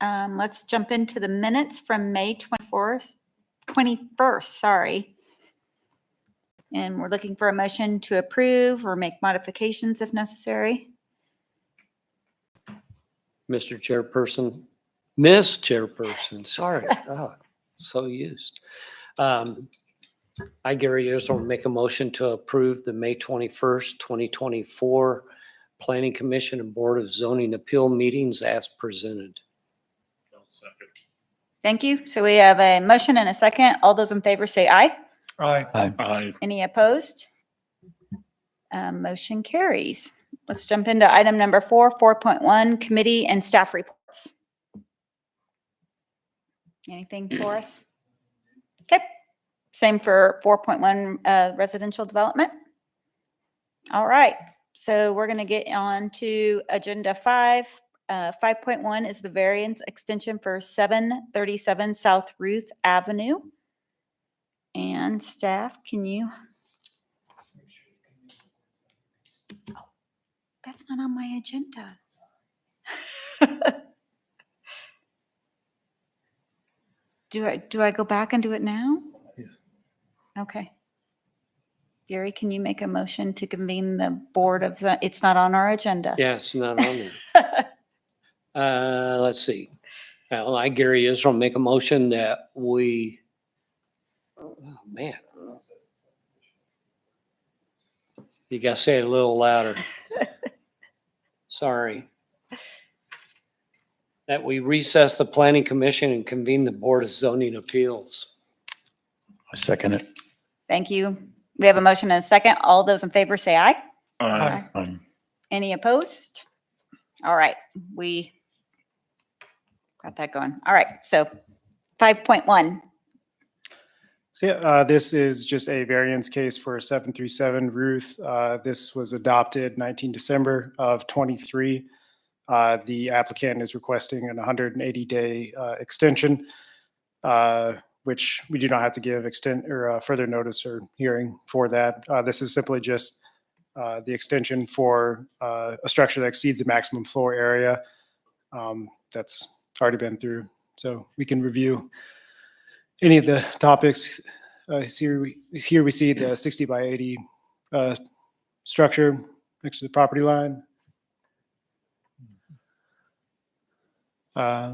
Let's jump into the minutes from May 21st, sorry. And we're looking for a motion to approve or make modifications if necessary. Mr. Chairperson, Miss Chairperson, sorry, so used. I, Gary Israel, make a motion to approve the May 21st, 2024 Planning Commission and Board of Zoning Appeal meetings as presented. Thank you. So we have a motion and a second. All those in favor say aye. Aye. Aye. Any opposed? Motion carries. Let's jump into item number 4.1, committee and staff reports. Anything for us? Okay. Same for 4.1, residential development. All right. So we're going to get on to agenda 5. 5.1 is the variance extension for 737 South Ruth Avenue. And staff, can you? Oh, that's not on my agenda. Do I go back and do it now? Yes. Okay. Gary, can you make a motion to convene the board of the, it's not on our agenda. Yeah, it's not on there. Let's see. Well, I, Gary Israel, make a motion that we, oh man. You gotta say it a little louder. Sorry. That we recess the planning commission and convene the Board of Zoning Appeals. I second it. Thank you. We have a motion and a second. All those in favor say aye. Aye. Any opposed? All right, we got that going. All right, so 5.1. So yeah, this is just a variance case for 737 Ruth. This was adopted 19 December of 23. The applicant is requesting an 180-day extension, which we do not have to give further notice or hearing for that. This is simply just the extension for a structure that exceeds the maximum floor area that's already been through. So we can review any of the topics. Here we see the 60 by 80 structure next to the property line. Yeah,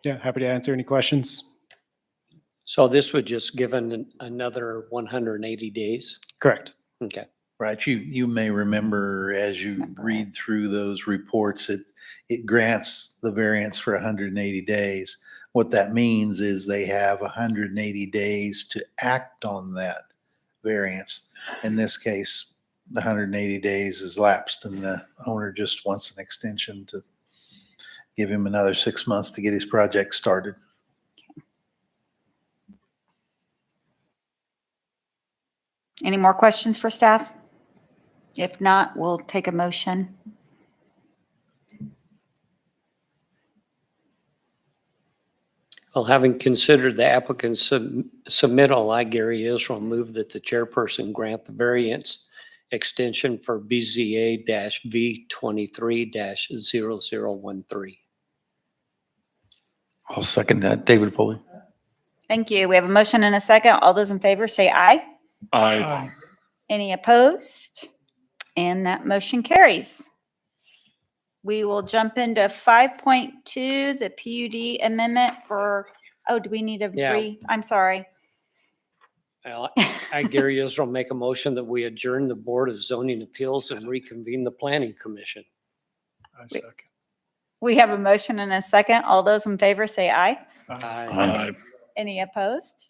happy to answer any questions. So this would just give another 180 days? Correct. Okay. Right. You may remember as you read through those reports, it grants the variance for 180 days. What that means is they have 180 days to act on that variance. In this case, the 180 days is lapsed and the owner just wants an extension to give him another 6 months to get his project started. Any more questions for staff? If not, we'll take a motion. Well, having considered the applicant's submittal, I, Gary Israel, move that the chairperson grant the variance extension for BZA-V23-0013. I'll second that. David Foley. Thank you. We have a motion and a second. All those in favor say aye. Aye. Any opposed? And that motion carries. We will jump into 5.2, the PUD amendment for, oh, do we need a Yeah. I'm sorry. Well, I, Gary Israel, make a motion that we adjourn the Board of Zoning Appeals and reconvene the Planning Commission. I second. We have a motion and a second. All those in favor say aye. Aye. Any opposed?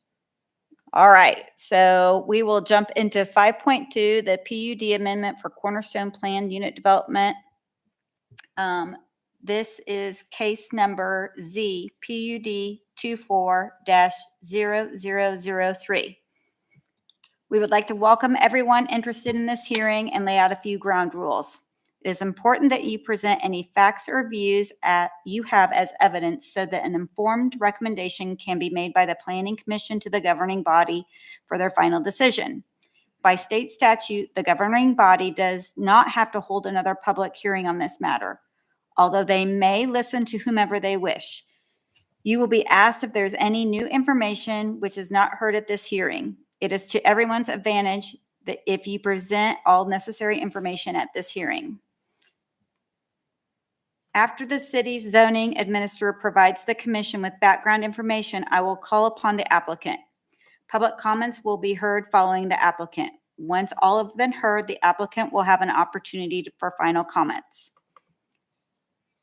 All right, so we will jump into 5.2, the PUD amendment for Cornerstone Plan Unit Development. This is case number Z PUD 24-0003. We would like to welcome everyone interested in this hearing and lay out a few ground rules. It is important that you present any facts or views you have as evidence so that an informed recommendation can be made by the Planning Commission to the governing body for their final decision. By state statute, the governing body does not have to hold another public hearing on this matter. although they may listen to whomever they wish. You will be asked if there's any new information which is not heard at this hearing. It is to everyone's advantage that if you present all necessary information at this hearing. After the city's zoning administrator provides the commission with background information, I will call upon the applicant. Public comments will be heard following the applicant. Once all have been heard, the applicant will have an opportunity for final comments.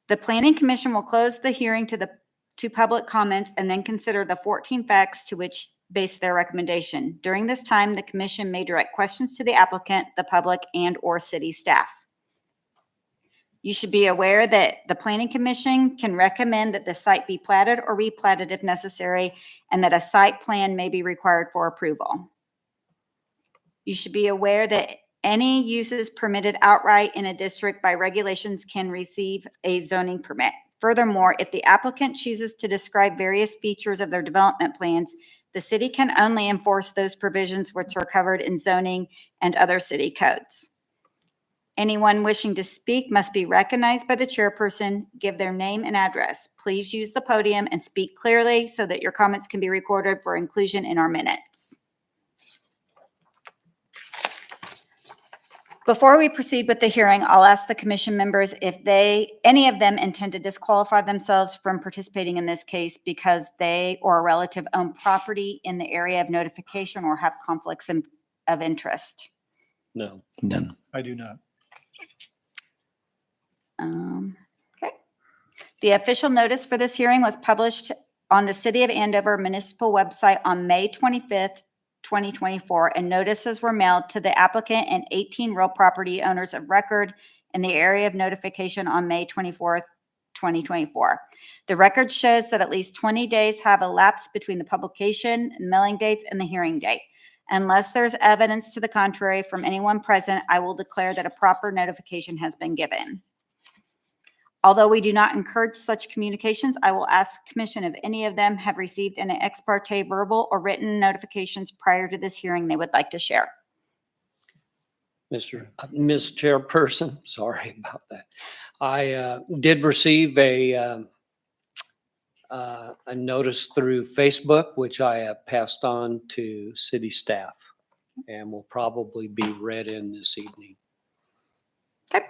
The Planning Commission will close the hearing to public comments and then consider the 14 facts to which base their recommendation. During this time, the commission may direct questions to the applicant, the public, and/or city staff. You should be aware that the Planning Commission can recommend that the site be platted or replatted if necessary, and that a site plan may be required for approval. You should be aware that any uses permitted outright in a district by regulations can receive a zoning permit. Furthermore, if the applicant chooses to describe various features of their development plans, the city can only enforce those provisions which are covered in zoning and other city codes. Anyone wishing to speak must be recognized by the chairperson, give their name and address. Please use the podium and speak clearly so that your comments can be recorded for inclusion in our minutes. Before we proceed with the hearing, I'll ask the commission members if any of them intend to disqualify themselves from participating in this case because they or a relative own property in the area of notification or have conflicts of interest. No. None. I do not. Okay. The official notice for this hearing was published on the City of Andover municipal website on May 25th, 2024, and notices were mailed to the applicant and 18 real property owners of record in the area of notification on May 24th, 2024. The record shows that at least 20 days have elapsed between the publication and mailing dates and the hearing date. Unless there's evidence to the contrary from anyone present, I will declare that a proper notification has been given. Although we do not encourage such communications, I will ask the commission if any of them have received an ex parte verbal or written notifications prior to this hearing they would like to share. Ms. Chairperson, sorry about that. I did receive a notice through Facebook, which I have passed on to city staff and will probably be read in this evening. Okay.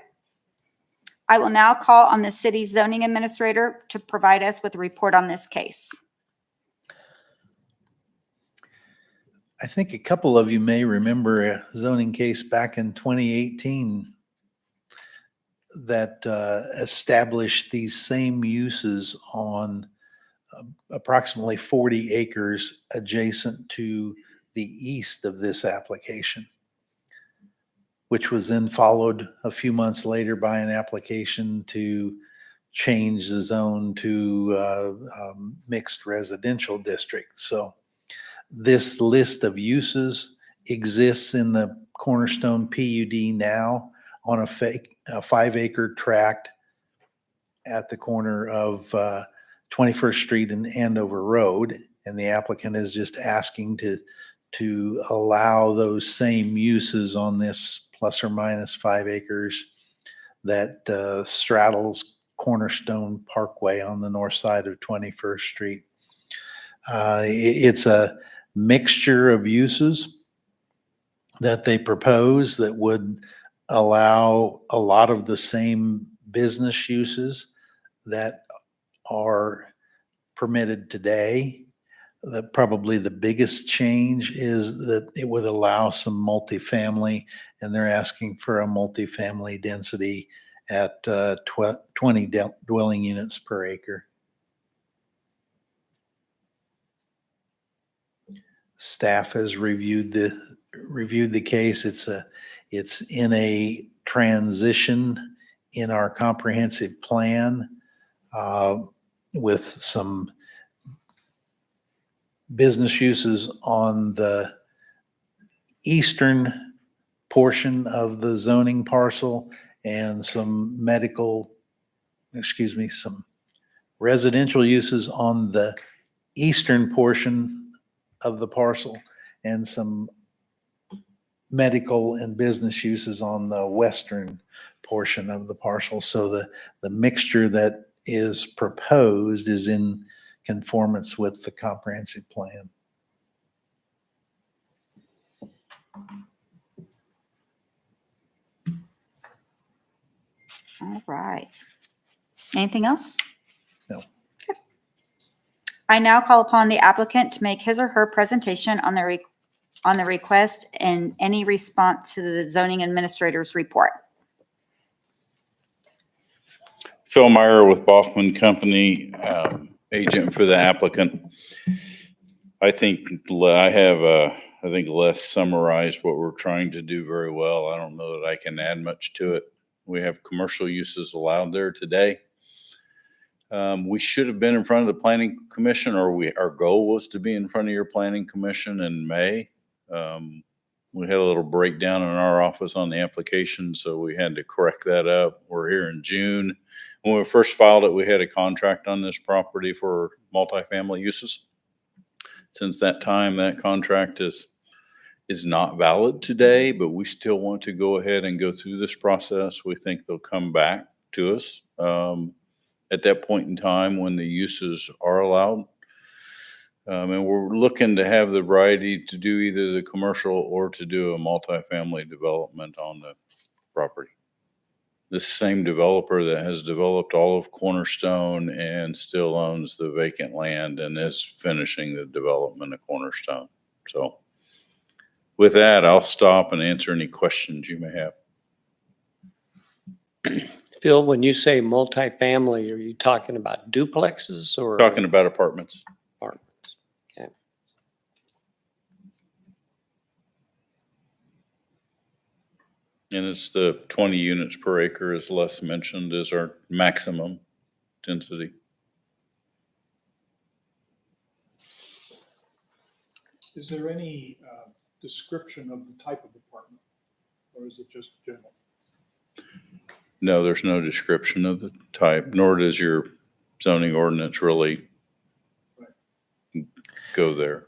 I will now call on the city's zoning administrator to provide us with a report on this case. I think a couple of you may remember a zoning case back in 2018 that established these same uses on approximately 40 acres adjacent to the east of this application, which was then followed a few months later by an application to change the zone to mixed residential district. So this list of uses exists in the Cornerstone PUD now on a 5-acre tract at the corner of 21st Street and Andover Road. And the applicant is just asking to allow those same uses on this plus or minus 5 acres that straddles Cornerstone Parkway on the north side of 21st Street. It's a mixture of uses that they propose that would allow a lot of the same business uses that are permitted today. Probably the biggest change is that it would allow some multifamily, and they're asking for a multifamily density at 20 dwelling units per acre. Staff has reviewed the case. It's in a transition in our comprehensive plan with some business uses on the eastern portion of the zoning parcel and some some residential uses on the eastern portion of the parcel and some medical and business uses on the western portion of the parcel. So the mixture that is proposed is in conformance with the comprehensive plan. All right. Anything else? No. Okay. I now call upon the applicant to make his or her presentation on the request and any response to the zoning administrator's report. Phil Meyer with Baughman Company, agent for the applicant. I think Les summarized what we're trying to do very well. I don't know that I can add much to it. We have commercial uses allowed there today. We should have been in front of the planning commission, or our goal was to be in front of your planning commission in May. We had a little breakdown in our office on the application, so we had to correct that up. We're here in June. When we first filed it, we had a contract on this property for multifamily uses. Since that time, that contract is not valid today, but we still want to go ahead and go through this process. We think they'll come back to us at that point in time when the uses are allowed. And we're looking to have the variety to do either the commercial or to do a multifamily development on the property. This same developer that has developed all of Cornerstone and still owns the vacant land and is finishing the development of Cornerstone. So with that, I'll stop and answer any questions you may have. Phil, when you say multifamily, are you talking about duplexes or? Talking about apartments. Apartments. Okay. And it's the 20 units per acre, as Les mentioned, is our maximum density. Is there any description of the type of apartment, or is it just general? No, there's no description of the type, nor does your zoning ordinance really go there.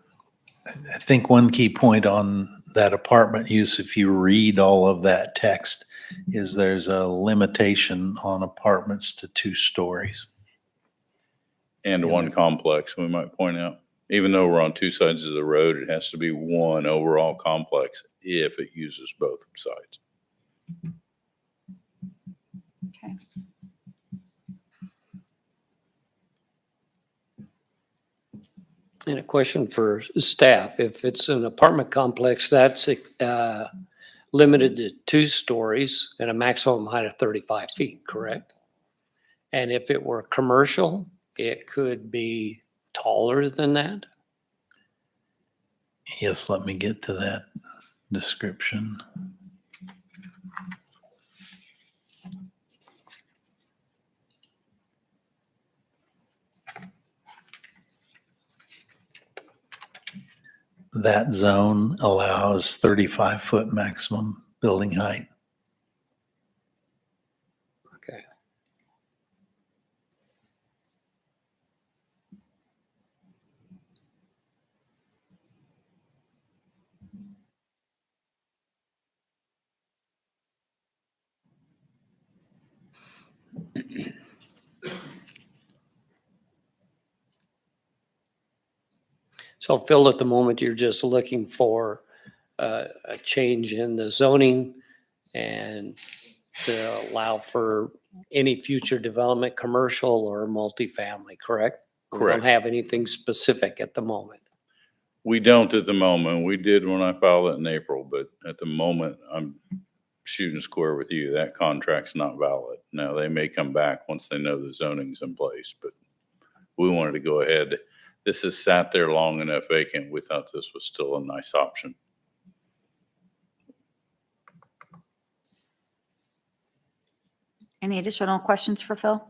I think one key point on that apartment use, if you read all of that text, is there's a limitation on apartments to 2 stories. And one complex, we might point out. Even though we're on 2 sides of the road, it has to be one overall complex if it uses both sides. Okay. And a question for staff. If it's an apartment complex, that's limited to 2 stories and a maximum height of 35 feet, correct? And if it were commercial, it could be taller than that? Yes, let me get to that description. That zone allows 35-foot maximum building height. Okay. So Phil, at the moment, you're just looking for a change in the zoning and to allow for any future development, commercial or multifamily, correct? We Correct. don't have anything specific at the moment. We don't at the moment. We did when I filed it in April, but at the moment, I'm shooting square with you. That contract's not valid. Now, they may come back once they know the zoning's in place, but we wanted to go ahead. This has sat there long enough vacant. We thought this was still a nice option. Any additional questions for Phil?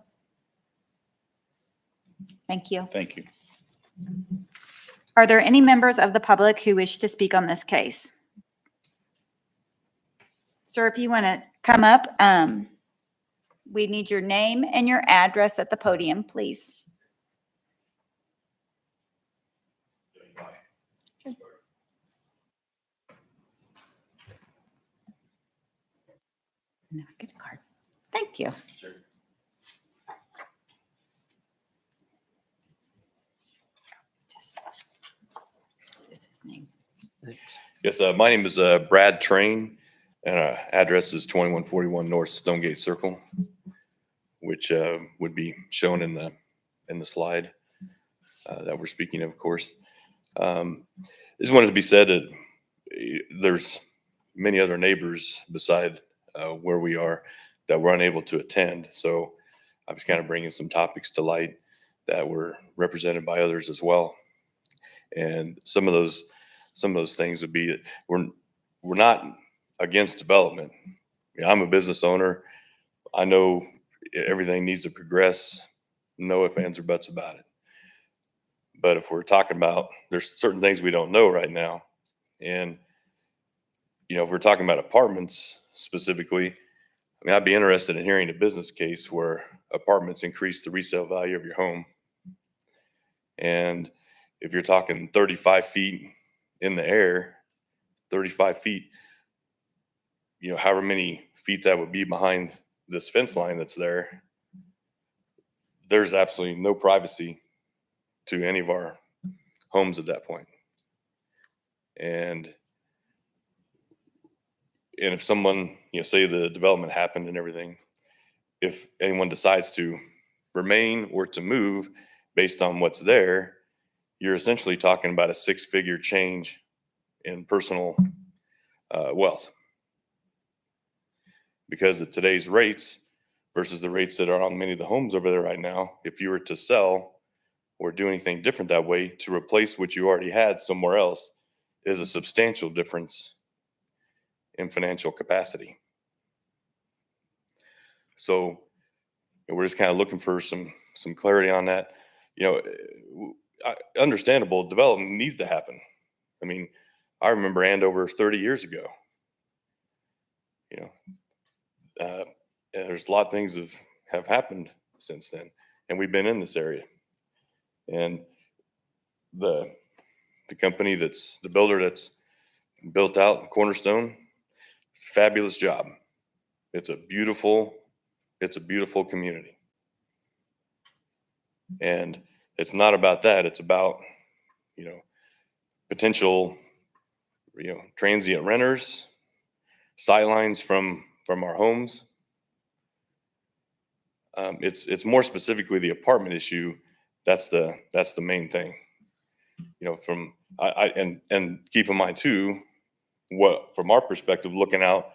Thank you. Thank you. Are there any members of the public who wish to speak on this case? Sir, if you want to come up, we need your name and your address at the podium, please. No, get a card. Thank you. Just, this is his name. Yes, my name is Brad Train, and address is 2141 North Stonegate Circle, which would be shown in the slide that we're speaking of course. Just wanted to be said that there's many other neighbors beside where we are that were unable to attend. So I was kind of bringing some topics to light that were represented by others as well. And some of those things would be that we're not against development. I mean, I'm a business owner. I know everything needs to progress. No ifs, ands, or buts about it. But if we're talking about, there's certain things we don't know right now. And, if we're talking about apartments specifically, I mean, I'd be interested in hearing a business case where apartments increase the resale value of your home. And if you're talking 35 feet in the air, 35 feet, however many feet that would be behind this fence line that's there, there's absolutely no privacy to any of our homes at that point. And if someone, say the development happened and everything, if anyone decides to remain or to move based on what's there, you're essentially talking about a 6-figure change in personal wealth. Because of today's rates versus the rates that are on many of the homes over there right now, if you were to sell or do anything different that way to replace what you already had somewhere else, is a substantial difference in financial capacity. So we're just kind of looking for some clarity on that. Understandable development needs to happen. I mean, I remember Andover 30 years ago. There's a lot of things have happened since then, and we've been in this area. And the company the builder that's built out Cornerstone, fabulous job. It's a beautiful community. And it's not about that. It's about, potential, transient renters, sightlines from our homes. It's more specifically the apartment issue. That's the main thing. And keep in mind too, from our perspective, looking out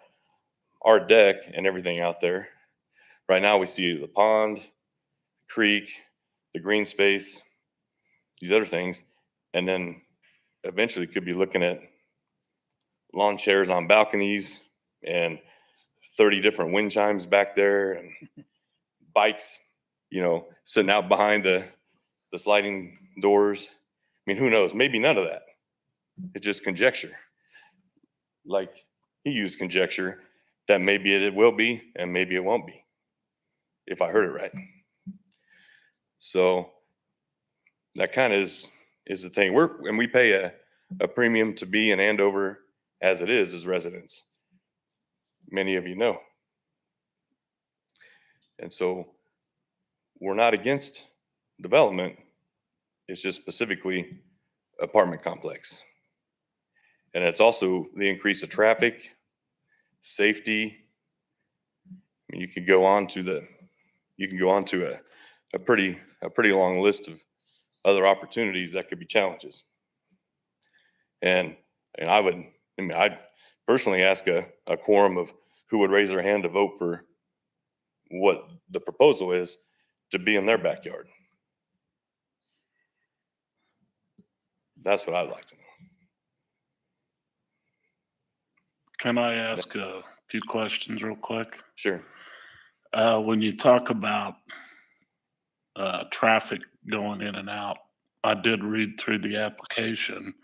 our deck and everything out there, right now we see the pond, creek, the green space, these other things, and then eventually could be looking at lawn chairs on balconies and 30 different wind chimes back there and bikes, sitting out behind the sliding doors. I mean, who knows? Maybe none of that. It's just conjecture. Like he used conjecture that maybe it will be and maybe it won't be, if I heard it right. So that kind of is the thing. We pay a premium to be in Andover as it is as residents. Many of you know. And so we're not against development. It's just specifically apartment complex. And it's also the increase of traffic, safety. I mean, you could go on to a pretty long list of other opportunities that could be challenges. And I'd personally ask a quorum of who would raise their hand to vote for what the proposal is to be in their backyard. That's what I'd like to know. Can I ask a few questions real quick? Sure. When you talk about traffic going in and out, I did read through the application,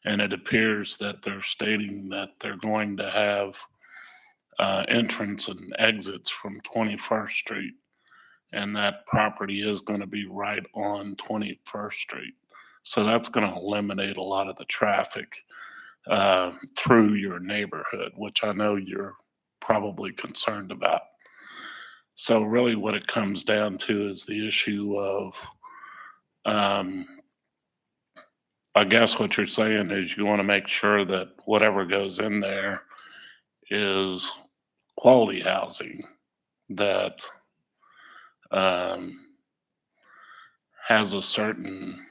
and it appears that they're stating that they're going to have entrance and exits from 21st Street, and that property is going to be right on 21st Street. So that's going to eliminate a lot of the traffic through your neighborhood, which I know you're probably concerned about. So really what it comes down to is the issue of, I guess what you're saying is you want to make sure that whatever goes in there is quality housing that has a certain,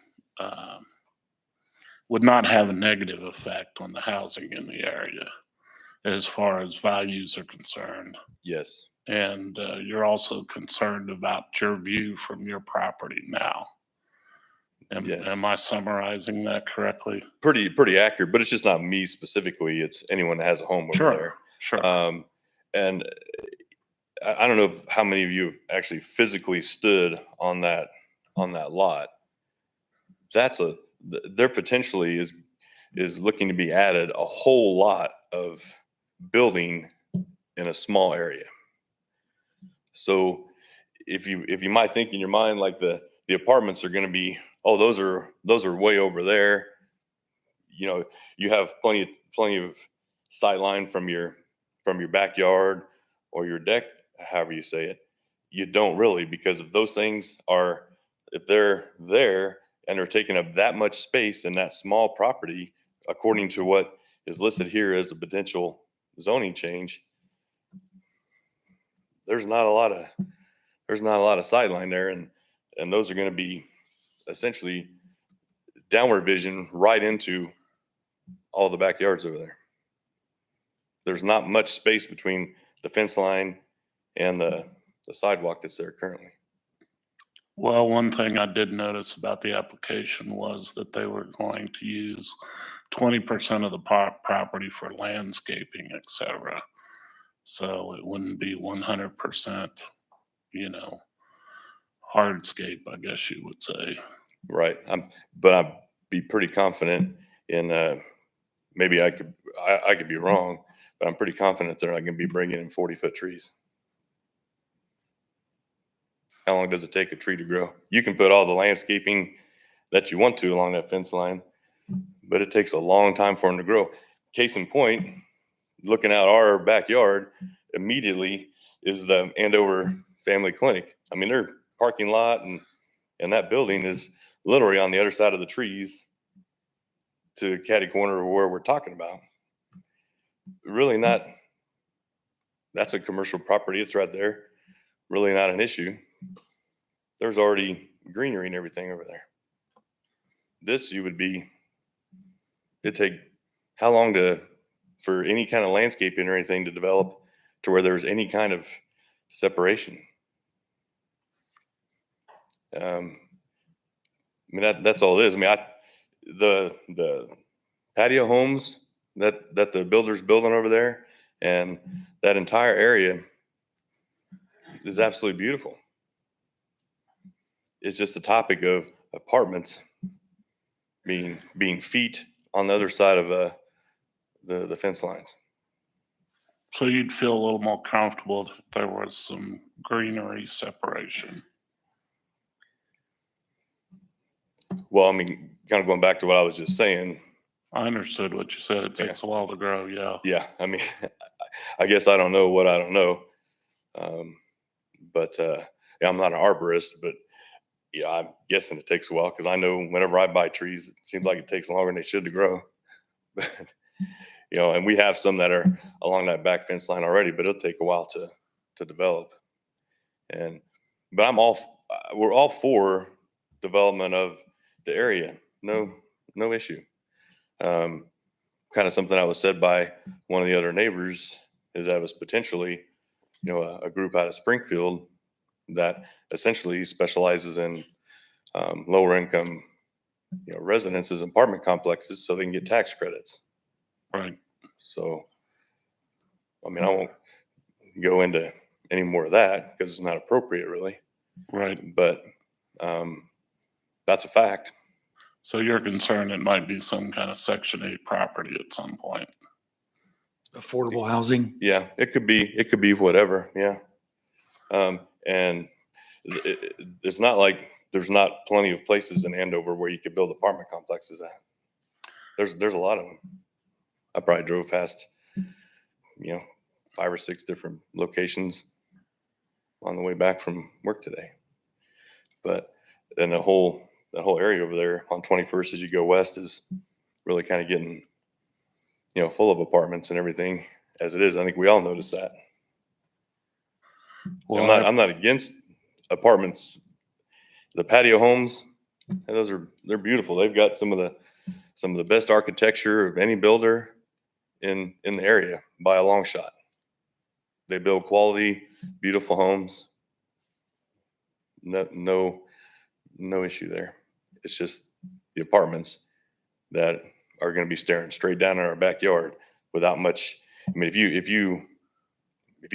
would not have a negative effect on the housing in the area as far as values are concerned. Yes. And you're also concerned about your view from your property now. Yes. Am I summarizing that correctly? Pretty accurate, but it's just not me specifically. It's anyone that has a home over there. Sure. And I don't know how many of you have actually physically stood on that lot. There potentially is looking to be added a whole lot of building in a small area. So if you might think in your mind like the apartments are going to be, oh, those are way over there. You know, you have plenty of sight line from your backyard or your deck, however you say it. You don't really, because if those things are, if they're there and they're taking up that much space in that small property, according to what is listed here as a potential zoning change, there's not a lot of sideline there, and those are going to be essentially downward vision right into all the backyards over there. There's not much space between the fence line and the sidewalk that's there currently. Well, one thing I did notice about the application was that they were going to use 20% of the property for landscaping, et cetera. So it wouldn't be 100%, hardscape, I guess you would say. Right. But I'd be pretty confident in, maybe I could be wrong, but I'm pretty confident they're not going to be bringing in 40-foot trees. How long does it take a tree to grow? You can put all the landscaping that you want to along that fence line, but it takes a long time for them to grow. Case in point, looking out our backyard, immediately is the Andover Family Clinic. I mean, their parking lot and that building is literally on the other side of the trees to catty corner of where we're talking about. Really not, that's a commercial property. It's right there. Really not an issue. There's already greenery and everything over there. This it'd take how long for any kind of landscaping or anything to develop to where there's any kind of separation. I mean, that's all it is. I mean, the patio homes that the builder's building over there and that entire area is absolutely beautiful. It's just the topic of apartments being feet on the other side of the fence lines. So you'd feel a little more comfortable if there was some greenery separation. Well, I mean, kind of going back to what I was just saying. I understood what you said. It takes a while to grow. Yeah. Yeah. I mean, I guess I don't know what I don't know. But yeah, I'm not an arborist, but yeah, I'm guessing it takes a while because I know whenever I buy trees, it seems like it takes longer than they should to grow. But, and we have some that are along that back fence line already, but it'll take a while to develop. But we're all for development of the area. No issue. Kind of something that was said by one of the other neighbors is that was potentially, a group out of Springfield that essentially specializes in lower income, residences and apartment complexes so they can get tax credits. Right. So, I mean, I won't go into any more of that because it's not appropriate really. Right. But that's a fact. So you're concerned it might be some kind of Section 8 property at some point. Affordable housing. Yeah, it could be whatever. Yeah. And it's not like there's not plenty of places in Andover where you could build apartment complexes at. There's a lot of them. I probably drove past, 5 or 6 different locations on the way back from work today. But then that whole area over there on 21st as you go west is really kind of getting, full of apartments and everything as it is. I think we all noticed that. Well, I'm not against apartments. The patio homes, they're beautiful. They've got some of the best architecture of any builder in the area by a long shot. They build quality, beautiful homes. No issue there. It's just the apartments that are going to be staring straight down in our backyard without much. I mean, if you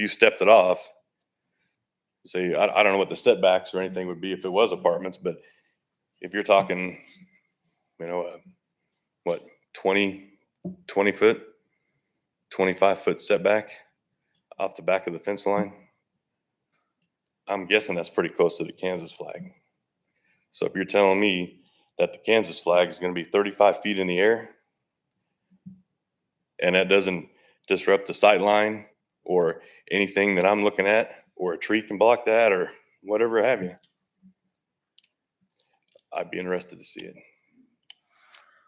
stepped it off, say, I don't know what the setbacks or anything would be if it was apartments, but if you're talking, what, 20 foot, 25-foot setback off the back of the fence line, I'm guessing that's pretty close to the Kansas flag. So if you're telling me that the Kansas flag is going to be 35 feet in the air and that doesn't disrupt the sight line or anything that I'm looking at, or a tree can block that or whatever have you, I'd be interested to see it.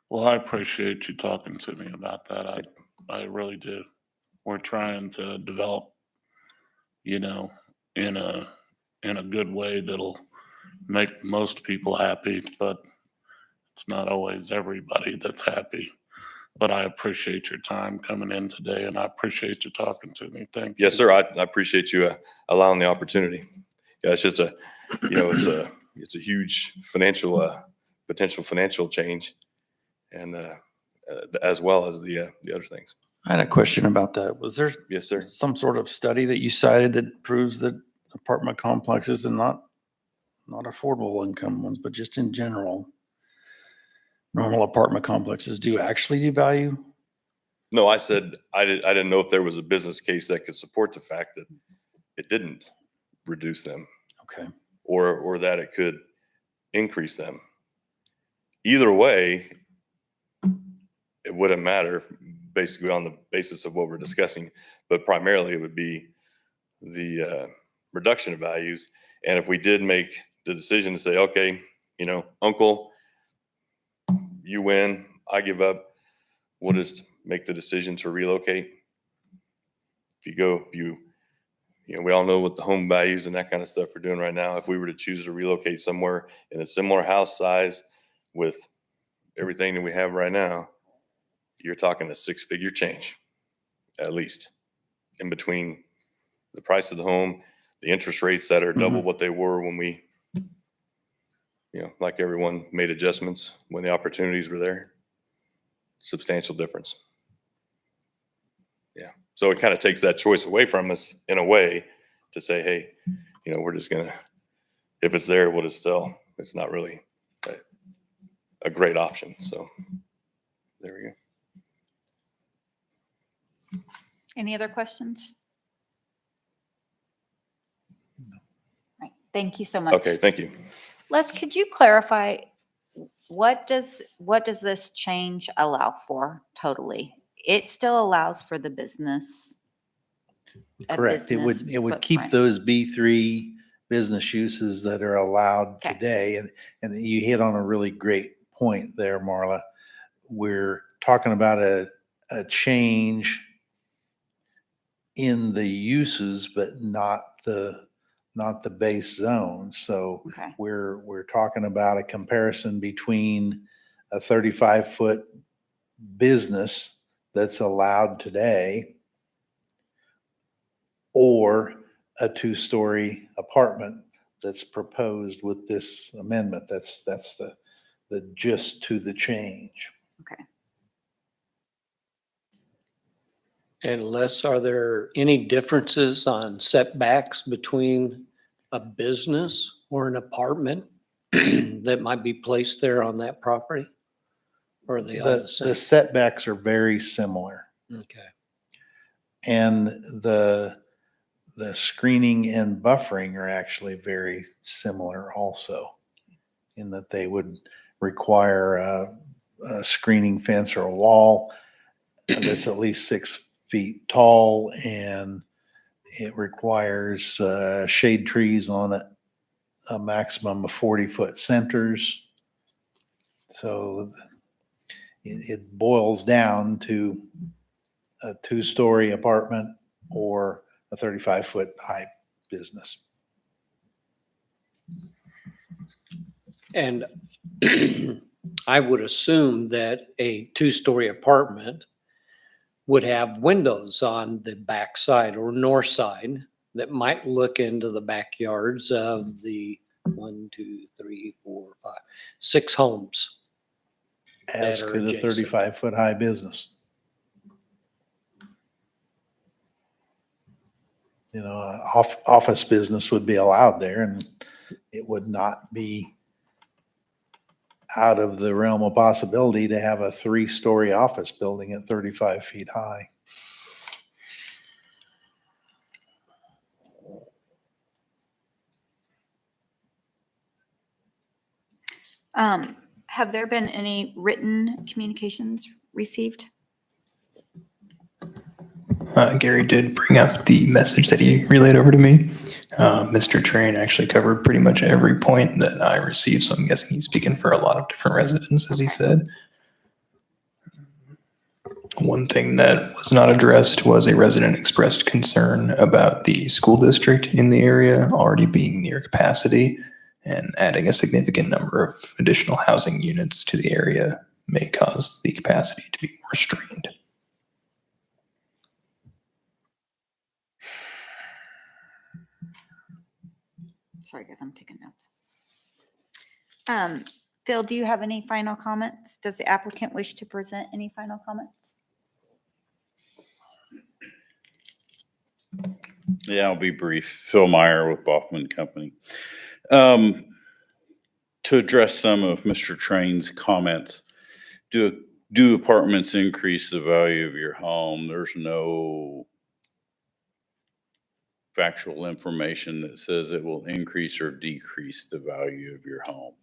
Well, I appreciate you talking to me about that. I really do. We're trying to develop, in a good way that'll make most people happy, but it's not always everybody that's happy. But I appreciate your time coming in today, and I appreciate you talking to me. Thank you. Yes, sir. I appreciate you allowing the opportunity. Yeah, it's just it's a huge potential financial change, and as well as the other things. I had a question about that. Was there Yes, sir. some sort of study that you cited that proves that apartment complexes and not affordable income ones, but just in general, normal apartment complexes do actually devalue? No, I said I didn't know if there was a business case that could support the fact that it didn't reduce them, Okay. or that it could increase them. Either way, it wouldn't matter, basically on the basis of what we're discussing, but primarily it would be the reduction of values. And if we did make the decision to say, okay, uncle, you win, I give up, we'll just make the decision to relocate. We all know what the home values and that kind of stuff are doing right now. If we were to choose to relocate somewhere in a similar house size with everything that we have right now, you're talking a 6-figure change, at least, in between the price of the home, the interest rates that are double what they were when we, like everyone made adjustments when the opportunities were there. Substantial difference. Yeah. So it kind of takes that choice away from us in a way to say, hey, we're just going to, if it's there, we'll just sell. It's not really a great option. So there we go. Any other questions? Right. Thank you so much. Okay. Thank you. Les, could you clarify, what does this change allow for totally? It still allows for the business. a Correct. It business would keep footprint. those B3 business uses that are allowed Okay. today. And you hit on a really great point there, Marla. We're talking about a change in the uses, but not the base zone. So Okay. we're talking about a comparison between a 35-foot business that's allowed today or a 2-story apartment that's proposed with this amendment. That's the gist to the change. Okay. And Les, are there any differences on setbacks between a business or an apartment that might be placed there on that property? Or are they all the The same? setbacks are very similar. Okay. And the screening and buffering are actually very similar also, in that they would require a screening fence or a wall that's at least 6 feet tall, and it requires shade trees on it, a maximum of 40-foot centers. So it boils down to a 2-story apartment or a 35-foot high business. And I would assume that a 2-story apartment would have windows on the back side or north side that might look into the backyards of the 1, 2, 3, 4, 5, 6 homes. As That are could a adjacent. 35-foot high business. You know, office business would be allowed there, and it would not be out of the realm of possibility to have a 3-story office building at 35 feet high. Have there been any written communications received? Gary did bring up the message that he relayed over to me. Mr. Train actually covered pretty much every point that I received, so I'm guessing he's speaking for a lot of different residents, as he said. One thing that was not addressed was a resident expressed concern about the school district in the area already being near capacity, and adding a significant number of additional housing units to the area may cause the capacity to be more strained. Sorry, guys, I'm taking notes. Phil, do you have any final comments? Does the applicant wish to present any final comments? Yeah, I'll be brief. Phil Meyer with Baughman Company. To address some of Mr. Train's comments, do apartments increase the value of your home? There's no factual information that says it will increase or decrease the value of your home.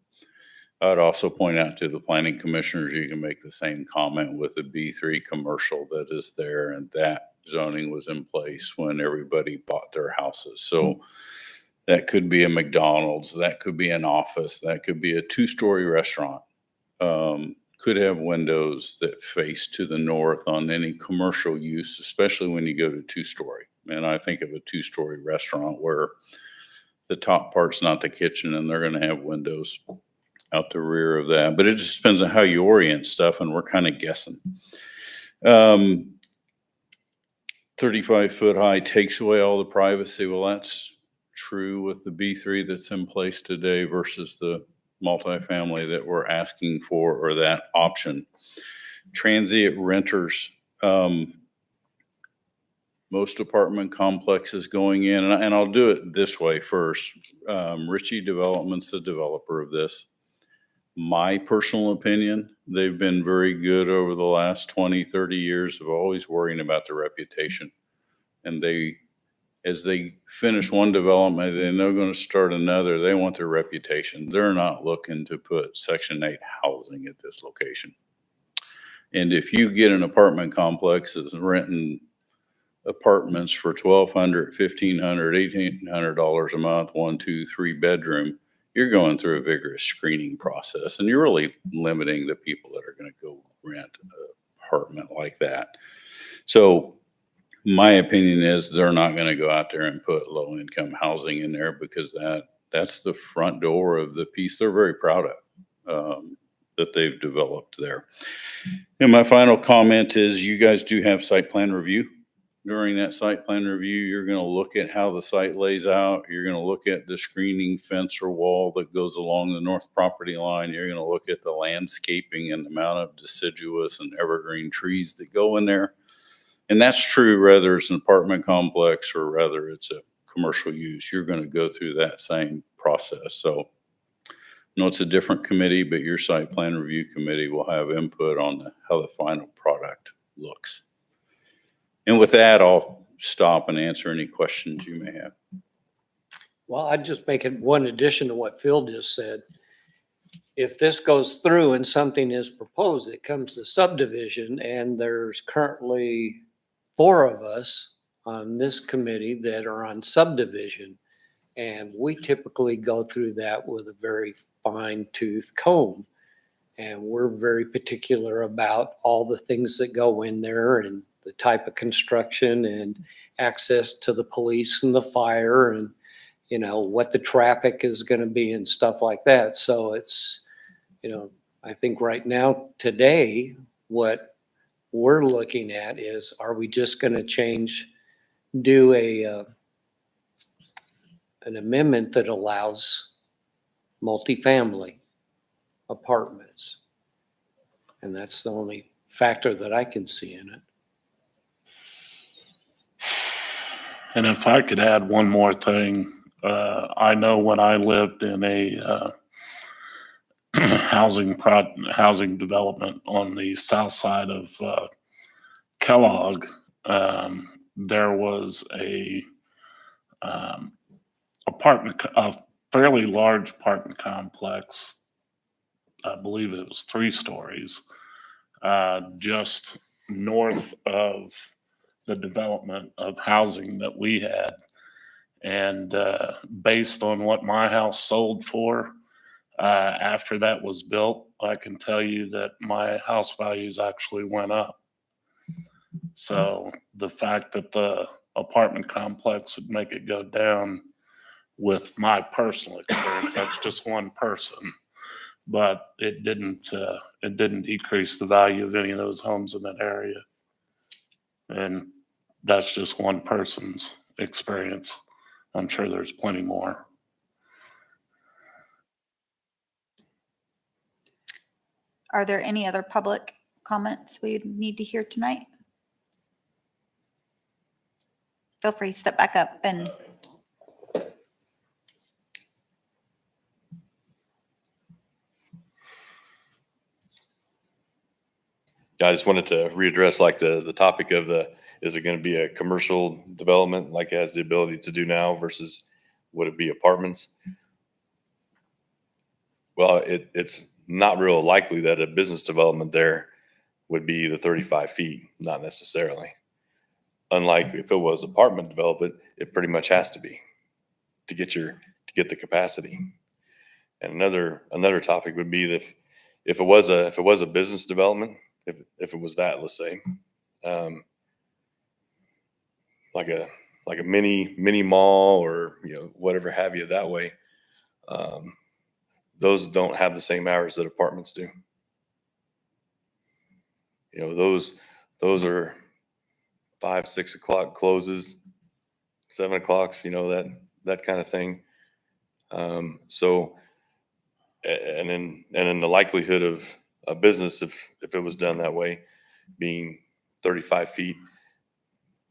I'd also point out to the planning commissioners, you can make the same comment with the B3 commercial that is there, and that zoning was in place when everybody bought their houses. So that could be a McDonald's, that could be an office, that could be a 2-story restaurant. Could have windows that face to the north on any commercial use, especially when you go to 2-story. And I think of a 2-story restaurant where the top part's not the kitchen and they're going to have windows out the rear of that. But it just depends on how you orient stuff, and we're kind of guessing. 35-foot high takes away all the privacy. Well, that's true with the B3 that's in place today versus the multifamily that we're asking for, or that option. Transient renters, most apartment complexes going in, and I'll do it this way first. Ritchie Development's the developer of this. My personal opinion, they've been very good over the last 20, 30 years of always worrying about their reputation. And as they finish one development, and they're going to start another, they want their reputation. They're not looking to put Section 8 housing at this location. And if you get an apartment complex that's renting apartments for $1,200, $1,500, $1,800 a month, 1, 2, 3 bedroom, you're going through a vigorous screening process, and you're really limiting the people that are going to go rent an apartment like that. So my opinion is they're not going to go out there and put low income housing in there, because that's the front door of the piece they're very proud of, that they've developed there. And my final comment is, you guys do have site plan review. During that site plan review, you're going to look at how the site lays out. You're going to look at the screening fence or wall that goes along the north property line. You're going to look at the landscaping and the amount of deciduous and evergreen trees that go in there. And that's true whether it's an apartment complex or whether it's a commercial use. You're going to go through that same process. So I know it's a different committee, but your site plan review committee will have input on how the final product looks. And with that, I'll stop and answer any questions you may have. Well, I'd just make it one addition to what Phil just said. If this goes through and something is proposed, it comes to subdivision, and there's currently 4 of us on this committee that are on subdivision. And we typically go through that with a very fine tooth comb. And we're very particular about all the things that go in there and the type of construction and access to the police and the fire and, you know, what the traffic is going to be and stuff like that. So it's, you know, I think right now, today, what we're looking at is, are we just going to do an amendment that allows multifamily apartments? And that's the only factor that I can see in it. And if I could add one more thing, I know when I lived in a housing development on the south side of Kellogg, there was a fairly large apartment complex. I believe it was 3 stories, just north of the development of housing that we had. And based on what my house sold for, after that was built, I can tell you that my house values actually went up. So the fact that the apartment complex would make it go down, with my personal experience, that's just one person, but it didn't decrease the value of any of those homes in that area. And that's just one person's experience. I'm sure there's plenty more. Are there any other public comments we need to hear tonight? Feel free to step back up and. I just wanted to readdress like the topic of is it going to be a commercial development like it has the ability to do now versus would it be apartments? Well, it's not real likely that a business development there would be the 35 feet, not necessarily. Unlike if it was apartment development, it pretty much has to be to get the capacity. And another topic would be that if it was a business development, if it was that, let's say, like a mini mall or, you know, whatever have you that way, those don't have the same hours that apartments do. You know, those are 5, 6 o'clock closes, 7 o'clocks, you know, that kind of thing. So, and in the likelihood of a business, if it was done that way, being 35 feet,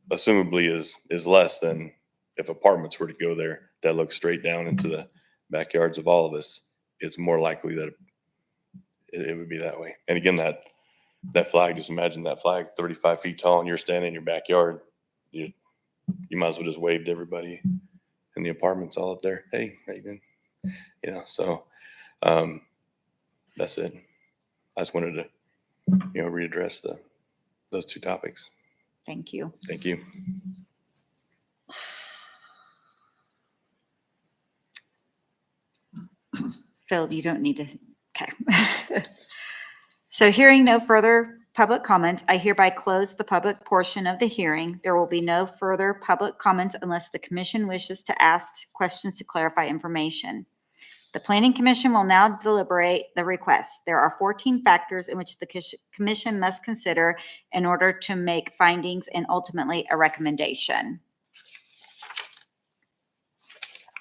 assumably is less than if apartments were to go there that look straight down into the backyards of all of us. It's more likely that it would be that way. And again, that flag, just imagine that flag 35 feet tall and you're standing in your backyard. You might as well just wave to everybody in the apartments all up there. Hey, how you doing? You know, so that's it. I just wanted to, you know, readdress those 2 topics. Thank you. Thank you. Phil, you don't need to, okay. So hearing no further public comments, I hereby close the public portion of the hearing. There will be no further public comments unless the commission wishes to ask questions to clarify information. The Planning Commission will now deliberate the request. There are 14 factors in which the commission must consider in order to make findings and ultimately a recommendation.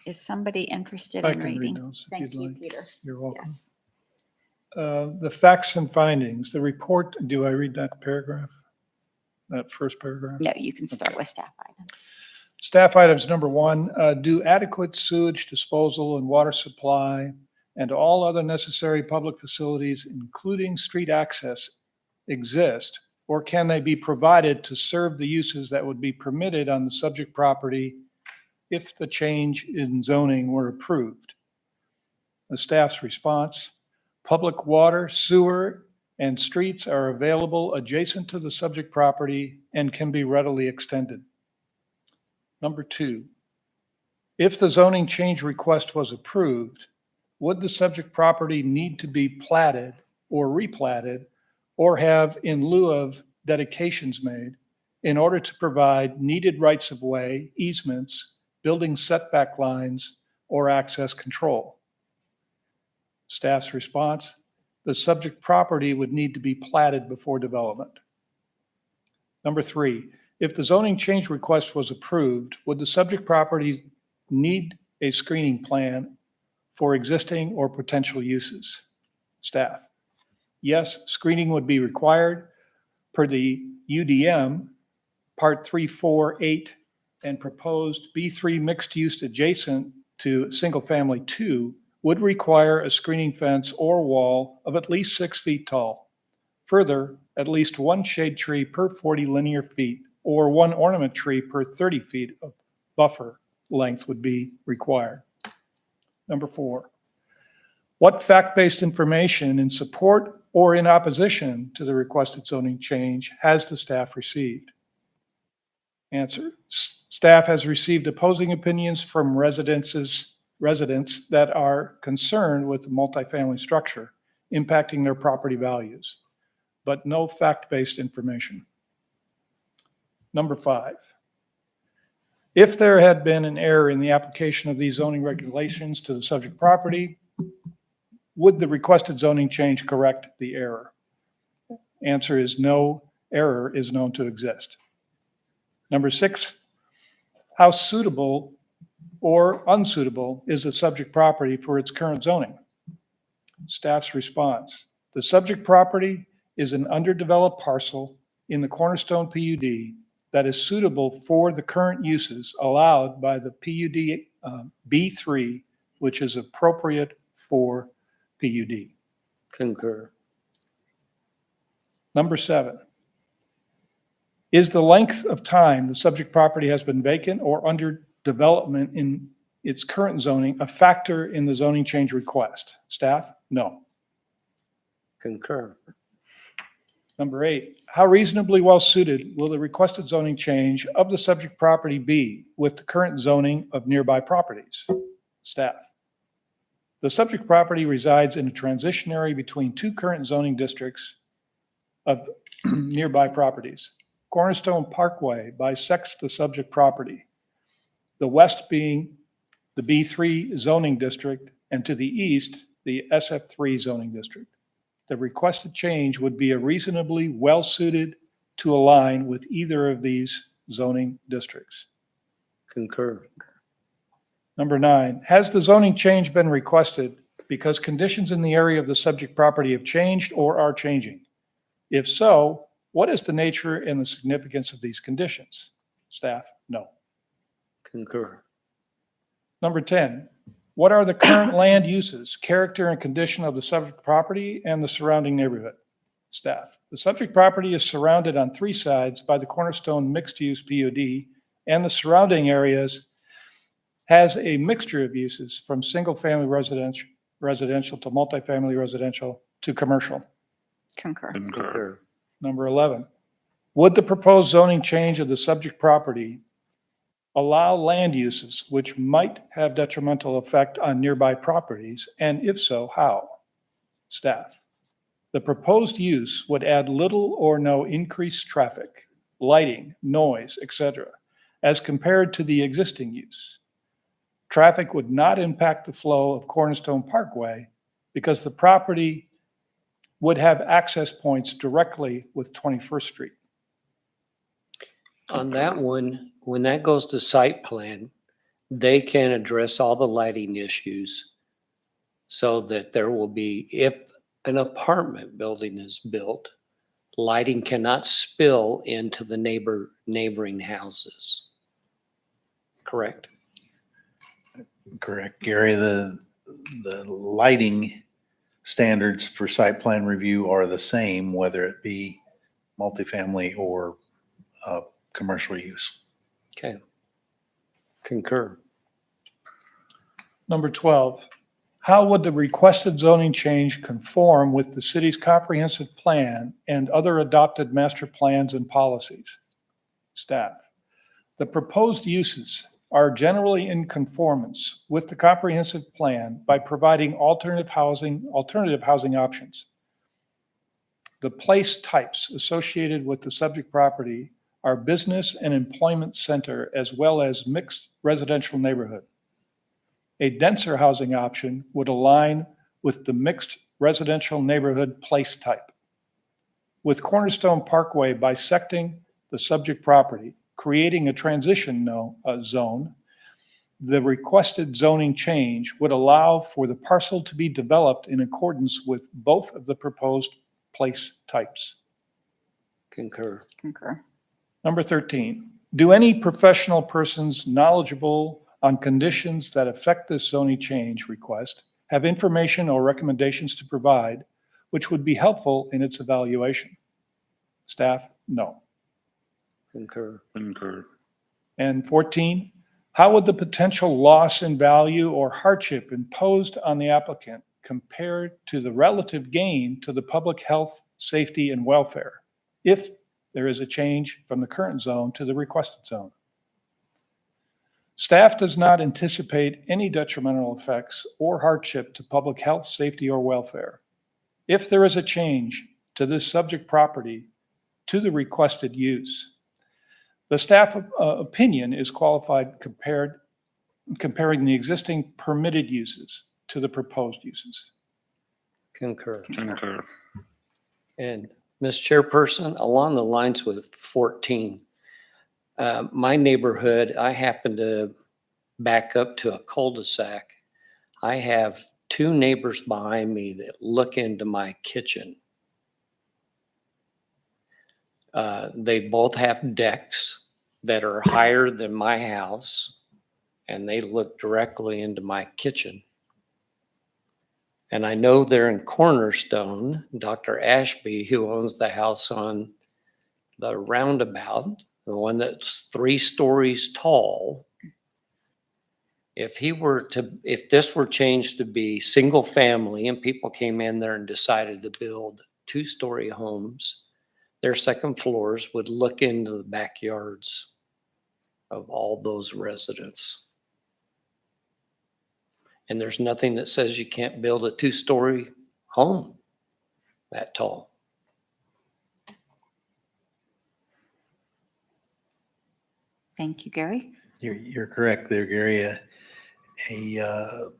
Is somebody interested I in can read reading? those if Thank you'd you, like. Peter. You're welcome. Yes. The facts and findings, the report, do I read that paragraph? That first paragraph? No, you can start Okay. with staff items. Staff items number 1, do adequate sewage disposal and water supply and all other necessary public facilities, including street access, exist, or can they be provided to serve the uses that would be permitted on the subject property if the change in zoning were approved? The staff's response: public water, sewer, and streets are available adjacent to the subject property and can be readily extended. Number 2, if the zoning change request was approved, would the subject property need to be platted or replatted or have in lieu of dedications made in order to provide needed rights of way, easements, building setback lines, or access control? Staff's response: the subject property would need to be platted before development. Number 3, if the zoning change request was approved, would the subject property need a screening plan for existing or potential uses? Staff: yes, screening would be required per the UDM, Part 348, and proposed B3 mixed use adjacent to single family 2 would require a screening fence or wall of at least 6 feet tall. Further, at least one shade tree per 40 linear feet or one ornament tree per 30 feet of buffer length would be required. Number 4, what fact-based information in support or in opposition to the requested zoning change has the staff received? Answer: staff has received opposing opinions from residents that are concerned with the multifamily structure impacting their property values, but no fact-based information. Number 5, if there had been an error in the application of these zoning regulations to the subject property, would the requested zoning change correct the error? Answer is no error is known to exist. Number 6, how suitable or unsuitable is the subject property for its current zoning? Staff's response: the subject property is an underdeveloped parcel in the Cornerstone PUD that is suitable for the current uses allowed by the PUD B3, which is appropriate for PUD. Concur. Number 7, is the length of time the subject property has been vacant or under development in its current zoning a factor in the zoning change request? Staff: no. Concur. Number 8, how reasonably well suited will the requested zoning change of the subject property be with the current zoning of nearby properties? Staff: the subject property resides in a transition area between 2 current zoning districts of nearby properties. Cornerstone Parkway bisects the subject property, the west being the B3 zoning district and to the east, the SF3 zoning district. The requested change would be a reasonably well-suited to align with either of these zoning districts. Concur. Number 9, has the zoning change been requested because conditions in the area of the subject property have changed or are changing? If so, what is the nature and the significance of these conditions? Staff: no. Concur. Number 10, what are the current land uses, character, and condition of the subject property and the surrounding neighborhood? Staff: the subject property is surrounded on 3 sides by the Cornerstone mixed-use PUD, and the surrounding areas has a mixture of uses from single-family residential to multifamily residential to commercial. Concur. Concur. Number 11, would the proposed zoning change of the subject property allow land uses which might have detrimental effect on nearby properties, and if so, how? Staff: the proposed use would add little or no increased traffic, lighting, noise, etc., as compared to the existing use. Traffic would not impact the flow of Cornerstone Parkway because the property would have access points directly with 21st Street. On that one, when that goes to site plan, they can address all the lighting issues so that there will be, if an apartment building is built, lighting cannot spill into the neighboring houses. Correct? Correct, Gary. The lighting standards for site plan review are the same, whether it be multifamily or commercial use. Okay. Concur. Number 12, How would the requested zoning change conform with the city's comprehensive plan and other adopted master plans and policies? Staff. The proposed uses are generally in conformance with the comprehensive plan by providing alternative housing options. The place types associated with the subject property are business and employment center as well as mixed residential neighborhood. A denser housing option would align with the mixed residential neighborhood place type. With Cornerstone Parkway bisecting the subject property, creating a transition zone, the requested zoning change would allow for the parcel to be developed in accordance with both of the proposed place types. Concur. Concur. Number 13, do any professional persons knowledgeable on conditions that affect this zoning change request have information or recommendations to provide which would be helpful in its evaluation? Staff, no. Concur. Concur. And 14, how would the potential loss in value or hardship imposed on the applicant compare to the relative gain to the public health, safety, and welfare if there is a change from the current zone to the requested zone? Staff does not anticipate any detrimental effects or hardship to public health, safety, or welfare if there is a change to this subject property to the requested use. The staff opinion is qualified comparing the existing permitted uses to the proposed uses. Concur. Concur. And Ms. Chairperson, along the lines with 14, my neighborhood, I happen to back up to a cul-de-sac. I have two neighbors behind me that look into my kitchen. They both have decks that are higher than my house, and they look directly into my kitchen. And I know they're in Cornerstone. Dr. Ashby, who owns the house on the roundabout, the one that's 3 stories tall, if this were changed to be single family and people came in there and decided to build 2-story homes, their second floors would look into the backyards of all those residents. And there's nothing that says you can't build a 2-story home that tall. Thank you, Gary. You're correct there, Gary. A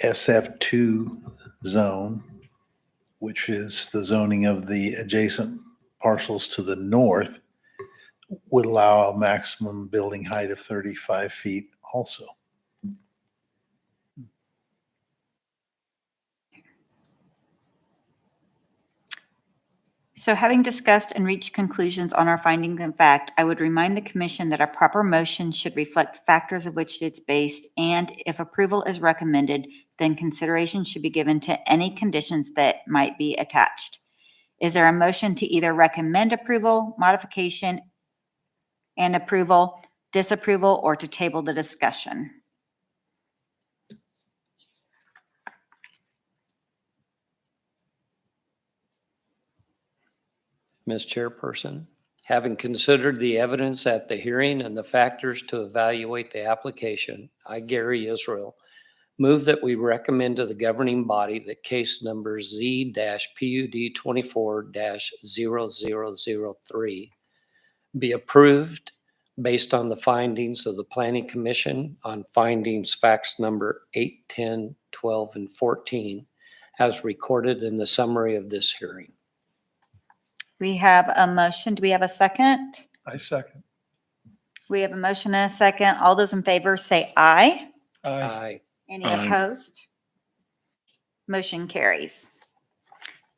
SF2 zone, which is the zoning of the adjacent parcels to the north, would allow a maximum building height of 35 feet also. So having discussed and reached conclusions on our findings and fact, I would remind the commission that a proper motion should reflect factors of which it's based, and if approval is recommended, then consideration should be given to any conditions that might be attached. Is there a motion to either recommend approval, modification, and approval, disapproval, or to table the discussion? Ms. Chairperson, having considered the evidence at the hearing and the factors to evaluate the application, I, Gary Israel, move that we recommend to the governing body that case number Z-PUD 24-0003 be approved based on the findings of the Planning Commission on findings facts number 8, 10, 12, and 14 as recorded in the summary of this hearing. We have a motion. Do we have a second? I second. We have a motion and a second. All those in favor say aye. Aye. Any Aye. opposed? Motion carries.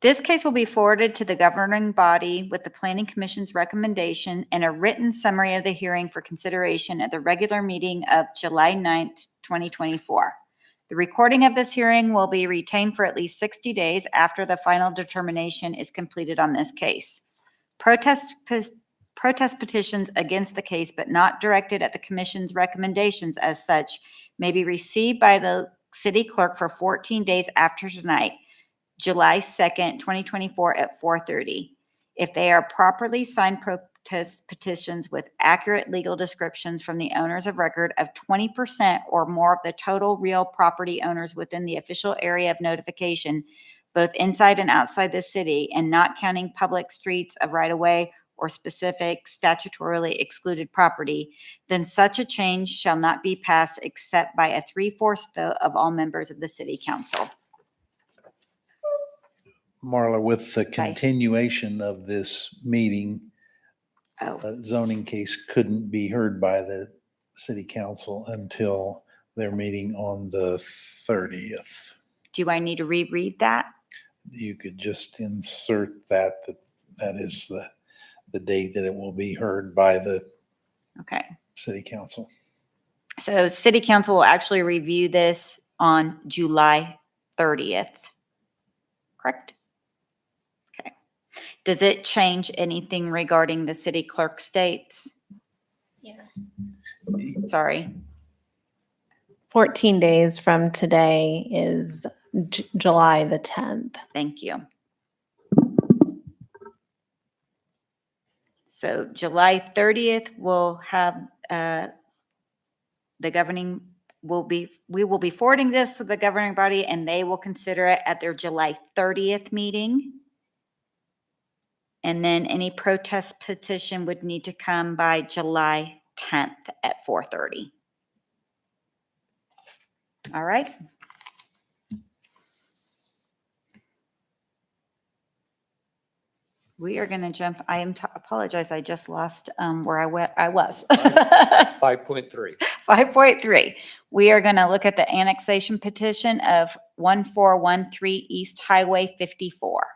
This case will be forwarded to the governing body with the Planning Commission's recommendation and a written summary of the hearing for consideration at the regular meeting of July 9th, 2024. The recording of this hearing will be retained for at least 60 days after the final determination is completed on this case. Protest petitions against the case but not directed at the commission's recommendations as such may be received by the city clerk for 14 days after tonight, July 2nd, 2024 at 4:30. If they are properly signed protest petitions with accurate legal descriptions from the owners of record of 20% or more of the total real property owners within the official area of notification, both inside and outside the city, and not counting public streets of right-of-way or specific statutorily excluded property, then such a change shall not be passed except by a 3/4 vote of all members of the city council. Marla, with the continuation of this meeting, Oh, a zoning case couldn't be heard by the city council until their meeting on the 30th. do I need to reread that? You could just insert that is the date that it will be heard by the Okay. city council. So city council will actually review this on July 30th. Correct? Okay. Does it change anything regarding the city clerk's dates? Yes. Sorry. 14 days from today is July the 10th. Thank you. So July 30th, we'll have the governing we will be forwarding this to the governing body, and they will consider it at their July 30th meeting. And then any protest petition would need to come by July 10th at 4:30. All right. We are going to jump. Apologize. I just lost where I was. 5.3. 5.3. We are going to look at the annexation petition of 1413 East Highway 54.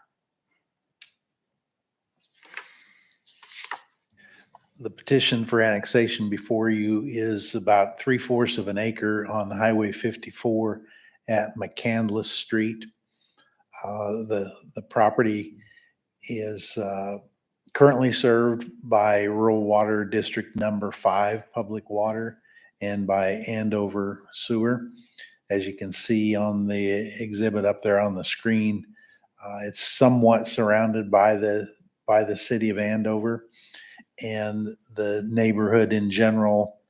The petition for annexation before you is about 3/4 of an acre on Highway 54 at McCandless Street. The property is currently served by Rural Water District Number 5 Public Water and by Andover Sewer. As you can see on the exhibit up there on the screen, it's somewhat surrounded by the city of Andover, and the neighborhood in general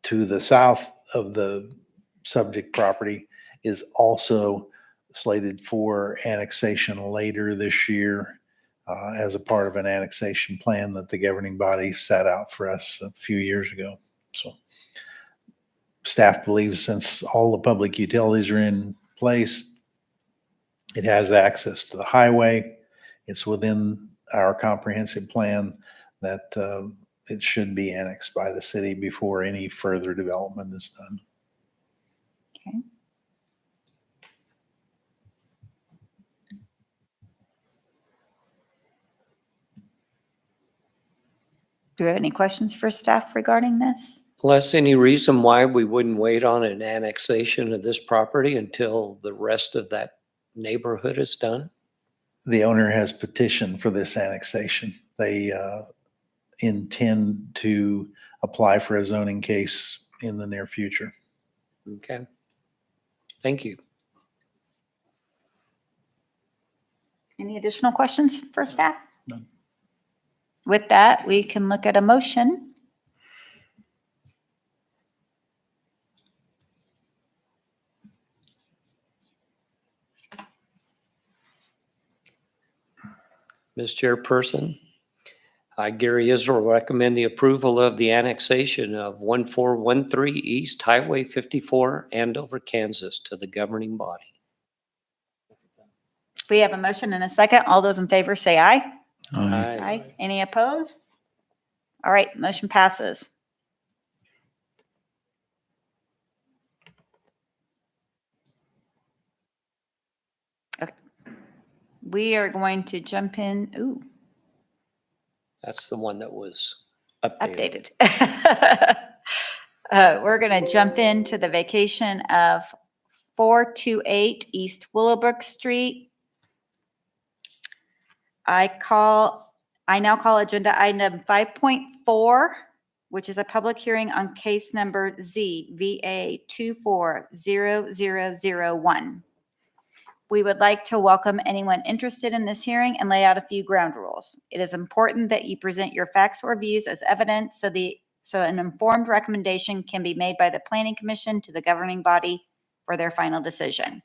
to the south of the subject property is also slated for annexation later this year as a part of an annexation plan that the governing body set out for us a few years ago. So staff believes since all the public utilities are in place, it has access to the highway, it's within our comprehensive plan, that it should be annexed by the city before any further development is done. Okay. Do we have any questions for staff regarding this? Les, any reason why we wouldn't wait on an annexation of this property until the rest of that neighborhood is done? The owner has petitioned for this annexation. They intend to apply for a zoning case in the near future. Okay. Thank you. Any additional questions for staff? None. With that, we can look at a motion. Ms. Chairperson, I, Gary Israel, recommend the approval of the annexation of 1413 East Highway 54, Andover, Kansas, to the governing body. We have a motion and a second. All those in favor say aye. Aye. Aye. Any opposed? All right, motion passes. Okay. We are going to jump in. Ooh. That's the one that was updated. Updated. We're going to jump into the vacation of 428 East Willowbrook Street. I now call agenda item 5.4 which is a public hearing on case number ZVA 240001. We would like to welcome anyone interested in this hearing and lay out a few ground rules. It is important that you present your facts or views as evidence so an informed recommendation can be made by the Planning Commission to the governing body for their final decision.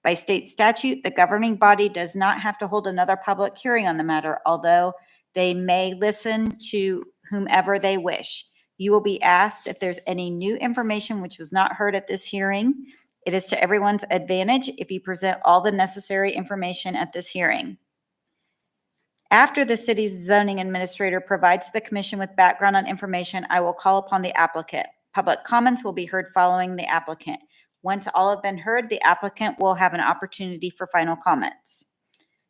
By state statute, the governing body does not have to hold another public hearing on the matter, although they may listen to whomever they wish. You will be asked if there's any new information which was not heard at this hearing. It is to everyone's advantage if you present all the necessary information at this hearing. After the city's zoning administrator provides the commission with background on information, I will call upon the applicant. Public comments will be heard following the applicant. Once all have been heard, the applicant will have an opportunity for final comments.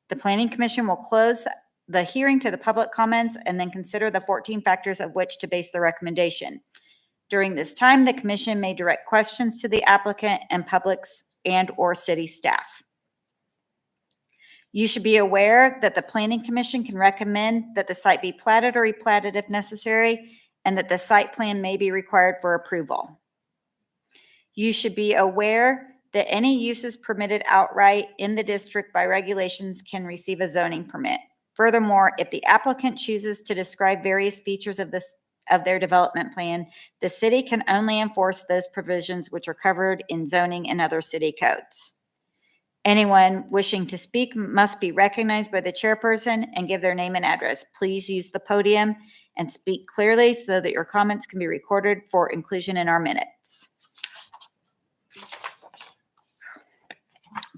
The Planning Commission will close the hearing to the public comments and then consider the 14 factors of which to base the recommendation. During this time, the commission may direct questions to the applicant and publics and/or city staff. You should be aware that the Planning Commission can recommend that the site be platted or replatted if necessary, and that the site plan may be required for approval. You should be aware that any uses permitted outright in the district by regulations can receive a zoning permit. Furthermore, if the applicant chooses to describe various features of their development plan, the city can only enforce those provisions which are covered in zoning and other city codes. Anyone wishing to speak must be recognized by the chairperson and give their name and address. Please use the podium and speak clearly so that your comments can be recorded for inclusion in our minutes.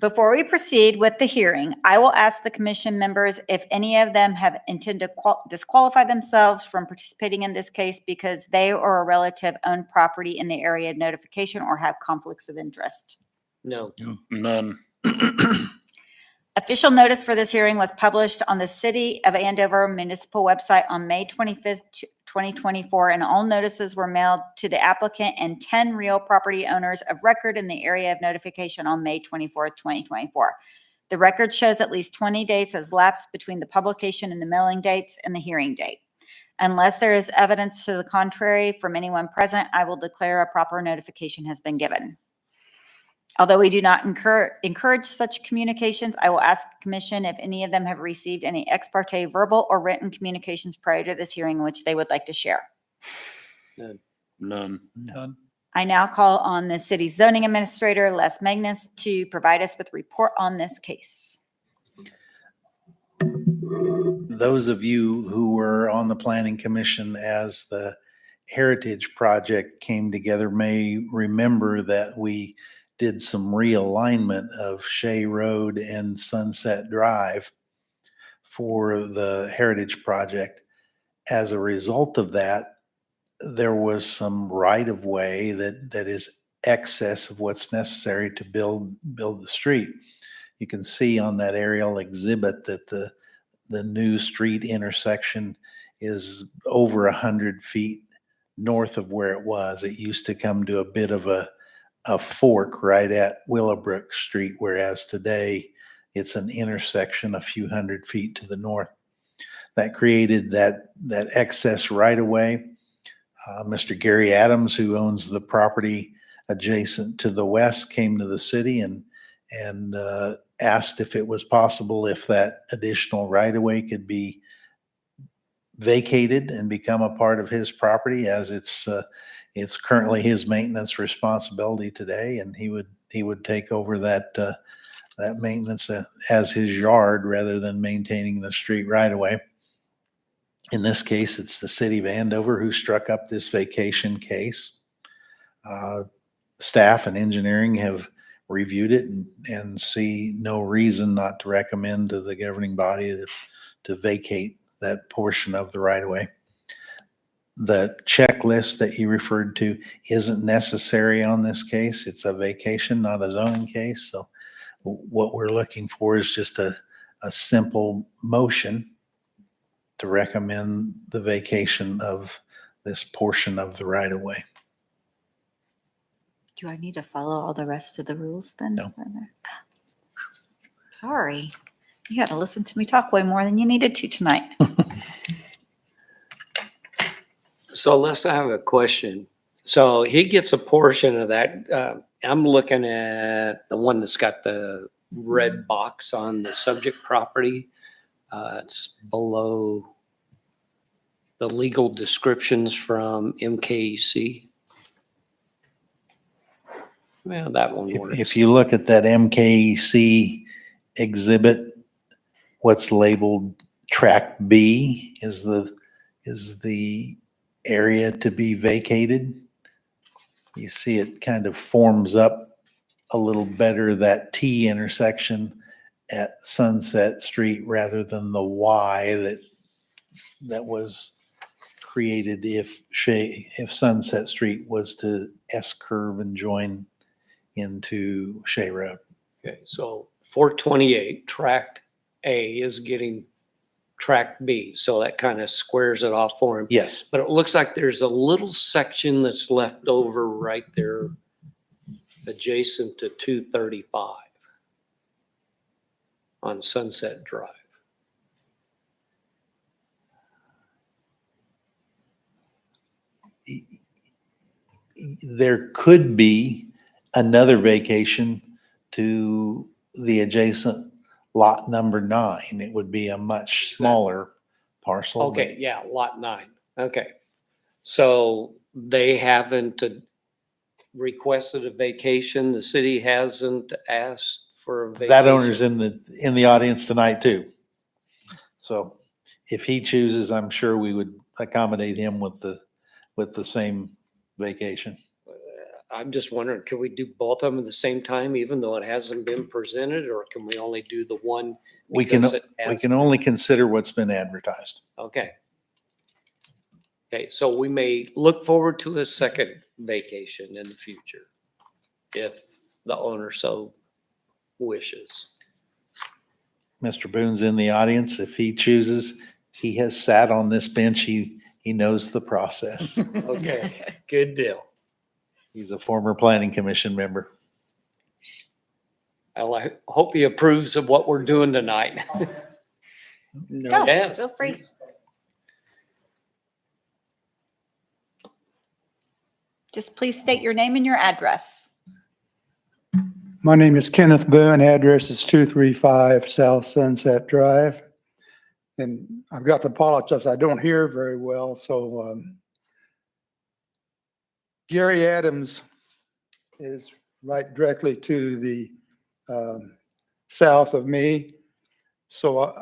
Before we proceed with the hearing, I will ask the commission members if any of them have intended to disqualify themselves from participating in this case because they or a relative own property in the area of notification or have conflicts of interest. No. None. Official notice for this hearing was published on the City of Andover municipal website on May 25th, 2024, and all notices were mailed to the applicant and 10 real property owners of record in the area of notification on May 24th, 2024. The record shows at least 20 days has lapsed between the publication and the mailing dates and the hearing date. Unless there is evidence to the contrary from anyone present, I will declare a proper notification has been given. Although we do not encourage such communications, I will ask the commission if any of them have received any ex parte verbal or written communications prior to this hearing which they would like to share. None. I now call on the city's zoning administrator, Les Magnus, to provide us with a report on this case. Those of you who were on the Planning Commission as the Heritage Project came together may remember that we did some realignment of Shea Road and Sunset Drive for the Heritage Project. As a result of that, there was some right-of-way that is excess of what's necessary to build the street. You can see on that aerial exhibit that the new street intersection is over 100 feet north of where it was. It used to come to a bit of a fork right at Willowbrook Street, whereas today it's an intersection a few hundred feet to the north. That created that excess right of way. Mr. Gary Adams, who owns the property adjacent to the west, came to the city and asked if it was possible if that additional right of way could be vacated and become a part of his property, as it's currently his maintenance responsibility today, and he would take over that maintenance as his yard rather than maintaining the street right away. In this case, it's the city of Andover who struck up this vacation case. Staff and engineering have reviewed it and see no reason not to recommend to the governing body to vacate that portion of the right of way. The checklist that you referred to isn't necessary on this case. It's a vacation, not a zoning case. So what we're looking for is just a simple motion to recommend the vacation of this portion of the right of way. Do I need to follow all the rest of the rules then? No. Sorry. You got to listen to me talk way more than you needed to tonight. So Les, I have a question. So he gets a portion of that. I'm looking at the one that's got the red box on the subject property. It's below the legal descriptions from MKEC. Well, that one works. If you look at that MKC exhibit, what's labeled track B is the area to be vacated. You see it kind of forms up a little better, that T intersection at Sunset Street rather than the Y that was created if Sunset Street was to S curve and join into Shea Road. Okay, so 428, tract A is getting tract B, so that kind of squares it off for him. Yes. But it looks like there's a little section that's left over right there adjacent to 235 on Sunset Drive. There could be another vacation to the adjacent lot number 9. It would be a much smaller parcel. Okay, yeah, lot 9. Okay. So they haven't requested a vacation. The city hasn't asked for a vacation. That owner's in the audience tonight too. So if he chooses, I'm sure we would accommodate him with the same vacation. I'm just wondering, can we do both of them at the same time, even though it hasn't been presented, or can we only do the one? We can because it has- only consider what's been advertised. Okay. Okay, so we may look forward to a second vacation in the future if the owner so wishes. Mr. Boone's in the audience. If he chooses, he has sat on this bench. He knows the process. Okay, good deal. He's a former planning commission member. I hope he approves of what we're doing tonight. Go, Yes. feel free. Just please state your name and your address. My name is Kenneth Boone. Address is 235 South Sunset Drive. And I've got to apologize, I don't hear very well, so Gary Adams is right directly to the south of me. So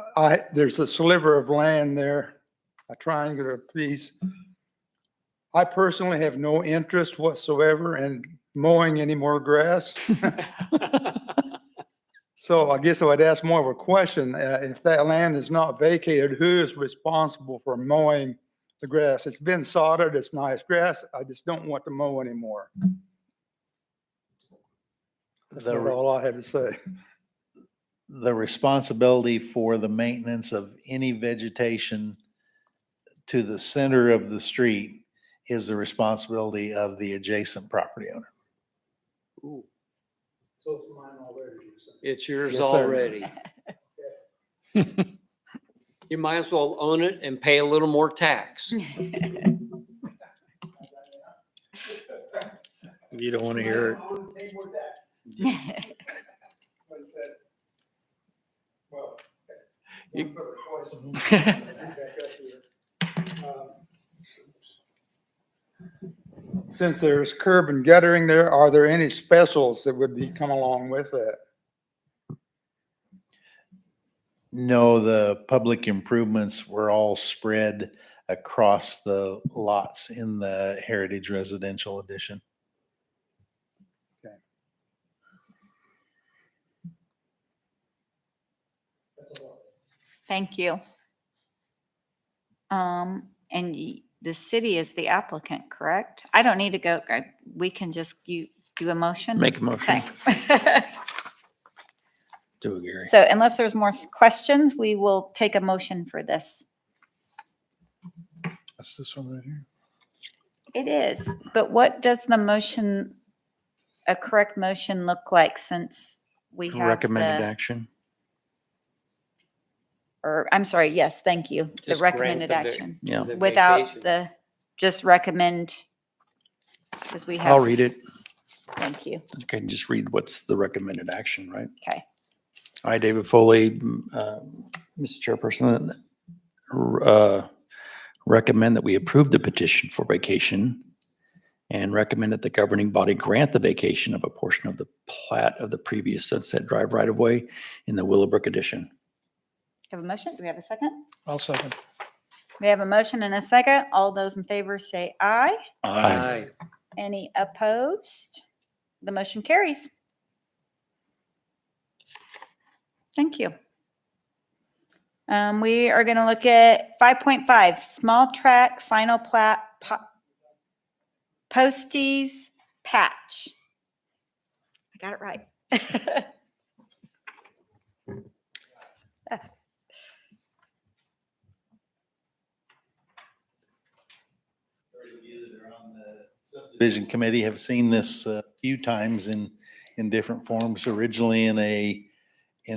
there's a sliver of land there, a triangular piece. I personally have no interest whatsoever in mowing any more grass. So I guess I would ask more of a question. If that land is not vacated, who is responsible for mowing the grass? It's been sodded, it's nice grass. I just don't want to mow anymore. That's about all I have to say. The responsibility for the maintenance of any vegetation to the center of the street is the responsibility of the adjacent property owner. Ooh, So it's mine already. it's yours Yes, sir. already. You might as well own it and pay a little more tax. You don't want to hear it. Since there's curb and guttering there, are there any specials that would be come along with that? No, the public improvements were all spread across the lots in the Heritage Residential Edition. Thank you. The city is the applicant, correct? I don't need to go, we can just, you do a motion? Make a motion. Okay. Do it, Gary. So unless there's more questions, we will take a motion for this. That's this one right here. It is, but what does the motion, a correct motion look like since we have Recommended the, action. or, I'm sorry, yes, thank you. The Just grant recommended the va- action Yeah. the without vacation. the, just recommend? Because we have. I'll read it. Thank you. I can just read what's the recommended action, right? Okay. I, David Foley, Mr. Chairperson, recommend that we approve the petition for vacation and recommend that the governing body grant the vacation of a portion of the plat of the previous Sunset Drive right-of-way in the Willowbrook addition. Have a motion? Do we have a second? I'll second. We have a motion and a second. All those in favor say aye. Aye. Any opposed? The motion carries. Thank you. We are going to look at 5.5, small track, final plat, posties, patch. I got it right. Subdivision Committee have seen this a few times in different forms, originally in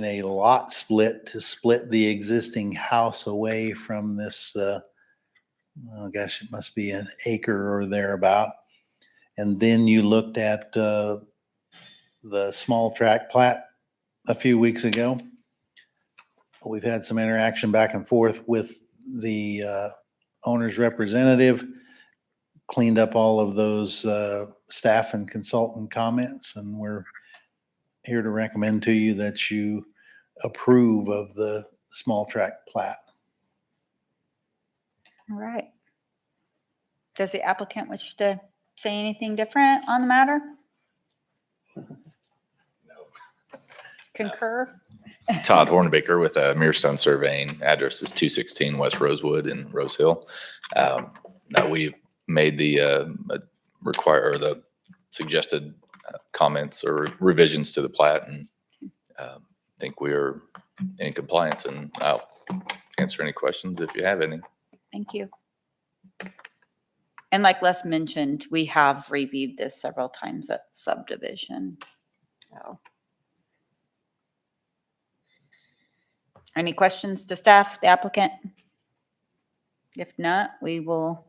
a lot split to split the existing house away from this, oh gosh, it must be an acre or thereabout. And then you looked at the small tract plat a few weeks ago. We've had some interaction back and forth with the owner's representative, cleaned up all of those staff and consultant comments, and we're here to recommend to you that you approve of the small tract plat. All right. Does the applicant wish to say anything different on the matter? Concur? Todd Hornbaker with Mirstone Surveying. Address is 216 West Rosewood in Rose Hill. Now we've made the the suggested comments or revisions to the plat, and think we are in compliance, and I'll answer any questions if you have any. Thank you. And like Les mentioned, we have reviewed this several times at subdivision. So. Any questions to staff, the applicant? If not, we will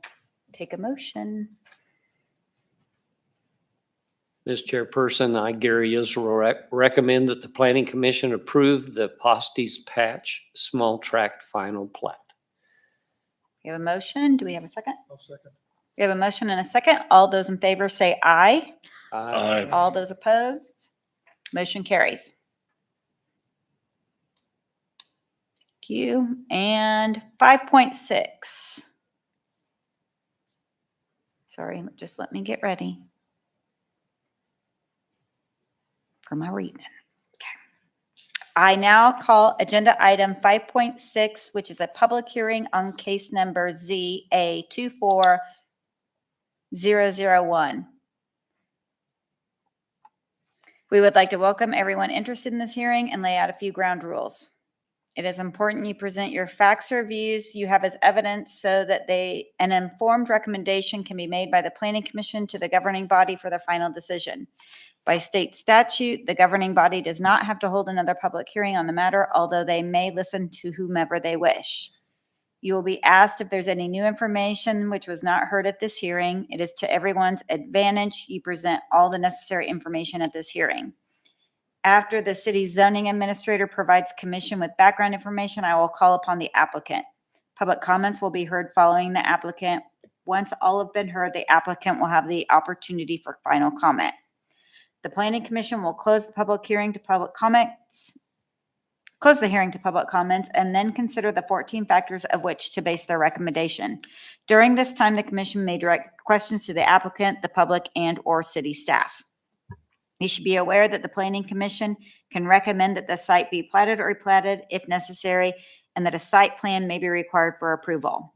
take a motion. Mr. Chairperson, I, Gary Israel, recommend that the Planning Commission approve the Posties Patch Small Tract Final Plat. We have a motion. Do we have a second? I'll second. We have a motion and a second. All those in favor say aye. Aye. All those opposed? Motion carries. Thank you. And 5.6. Sorry, just let me get ready for my reading. Okay. I now call agenda item 5.6, which is a public hearing on case number ZA 24001. We would like to welcome everyone interested in this hearing and lay out a few ground rules. It is important you present your facts or views you have as evidence so that an informed recommendation can be made by the Planning Commission to the governing body for the final decision. By state statute, the governing body does not have to hold another public hearing on the matter, although they may listen to whomever they wish. You will be asked if there's any new information which was not heard at this hearing. It is to everyone's advantage you present all the necessary information at this hearing. After the city zoning administrator provides commission with background information, I will call upon the applicant. Public comments will be heard following the applicant. Once all have been heard, the applicant will have the opportunity for final comment. The Planning Commission will close the public hearing to public comments, close the hearing to public comments, and then consider the 14 factors of which to base their recommendation. During this time, the commission may direct questions to the applicant, the public, and/or city staff. You should be aware that the Planning Commission can recommend that the site be platted or replatted if necessary, and that a site plan may be required for approval.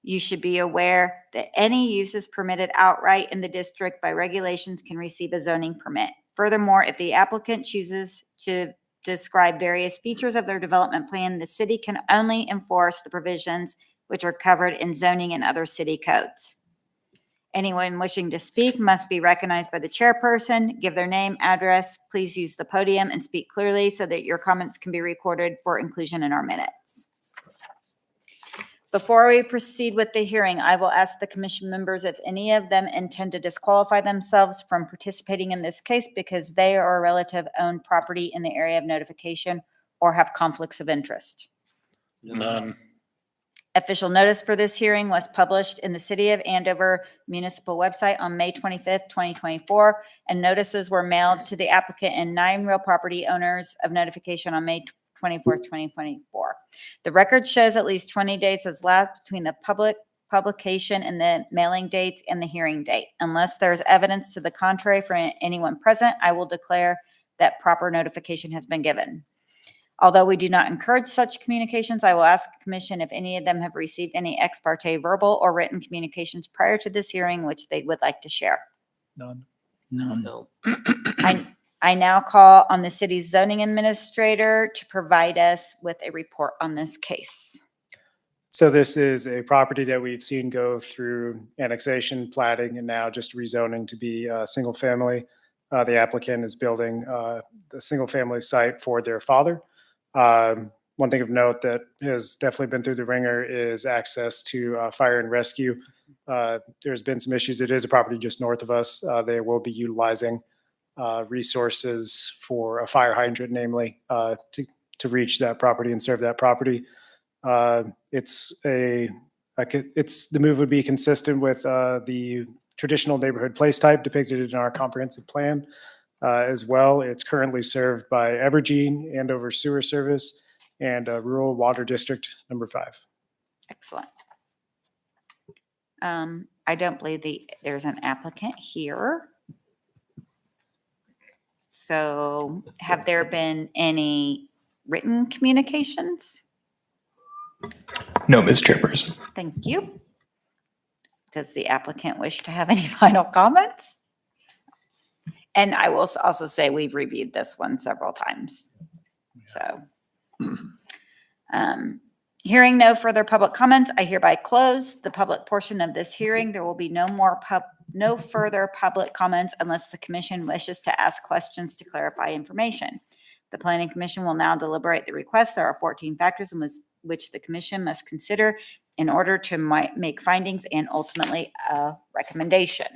You should be aware that any uses permitted outright in the district by regulations can receive a zoning permit. Furthermore, if the applicant chooses to describe various features of their development plan, the city can only enforce the provisions which are covered in zoning and other city codes. Anyone wishing to speak must be recognized by the chairperson, give their name, address. Please use the podium and speak clearly so that your comments can be recorded for inclusion in our minutes. Before we proceed with the hearing, I will ask the commission members if any of them intend to disqualify themselves from participating in this case because they or a relative own property in the area of notification or have conflicts of interest. None. Official notice for this hearing was published in the City of Andover municipal website on May 25th, 2024, and notices were mailed to the applicant and 9 real property owners of notification on May 24th, 2024. The record shows at least 20 days has elapsed between the publication and the mailing dates and the hearing date. Unless there's evidence to the contrary from anyone present, I will declare that proper notification has been given. Although we do not encourage such communications, I will ask the commission if any of them have received any ex parte verbal or written communications prior to this hearing, which they would like to share. None. No. I now call on the city's zoning administrator to provide us with a report on this case. So this is a property that we've seen go through annexation, platting, and now just rezoning to be single family. The applicant is building the single family site for their father. One thing of note that has definitely been through the ringer is access to fire and rescue. There's been some issues. It is a property just north of us. They will be utilizing resources for a fire hydrant, namely, to reach that property and serve that property. The move would be consistent with the traditional neighborhood place type depicted in our comprehensive plan. As well, it's currently served by Evergy, Andover Sewer Service, and Rural Water District number 5. Excellent. I don't believe there's an applicant here. So have there been any written communications? No, Ms. Chairperson. Thank you. Does the applicant wish to have any final comments? And I will also say we've reviewed this one several times. So, hearing no further public comments, I hereby close the public portion of this hearing. There will be no further public comments unless the commission wishes to ask questions to clarify information. The Planning Commission will now deliberate the request. There are 14 factors in which the commission must consider in order to make findings and ultimately a recommendation.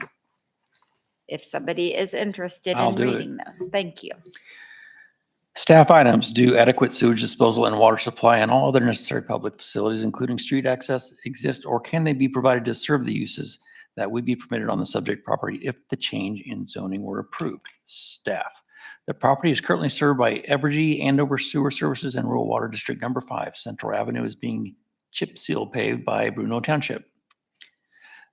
If somebody is interested I'll in do it. reading those, thank you. Staff items: do adequate sewage disposal and water supply and all other necessary public facilities, including street access, exist, or can they be provided to serve the uses that would be permitted on the subject property if the change in zoning were approved? Staff: the property is currently served by Evergy, Andover Sewer Services, and Rural Water District number 5. Central Avenue is being chip seal paved by Bruno Township.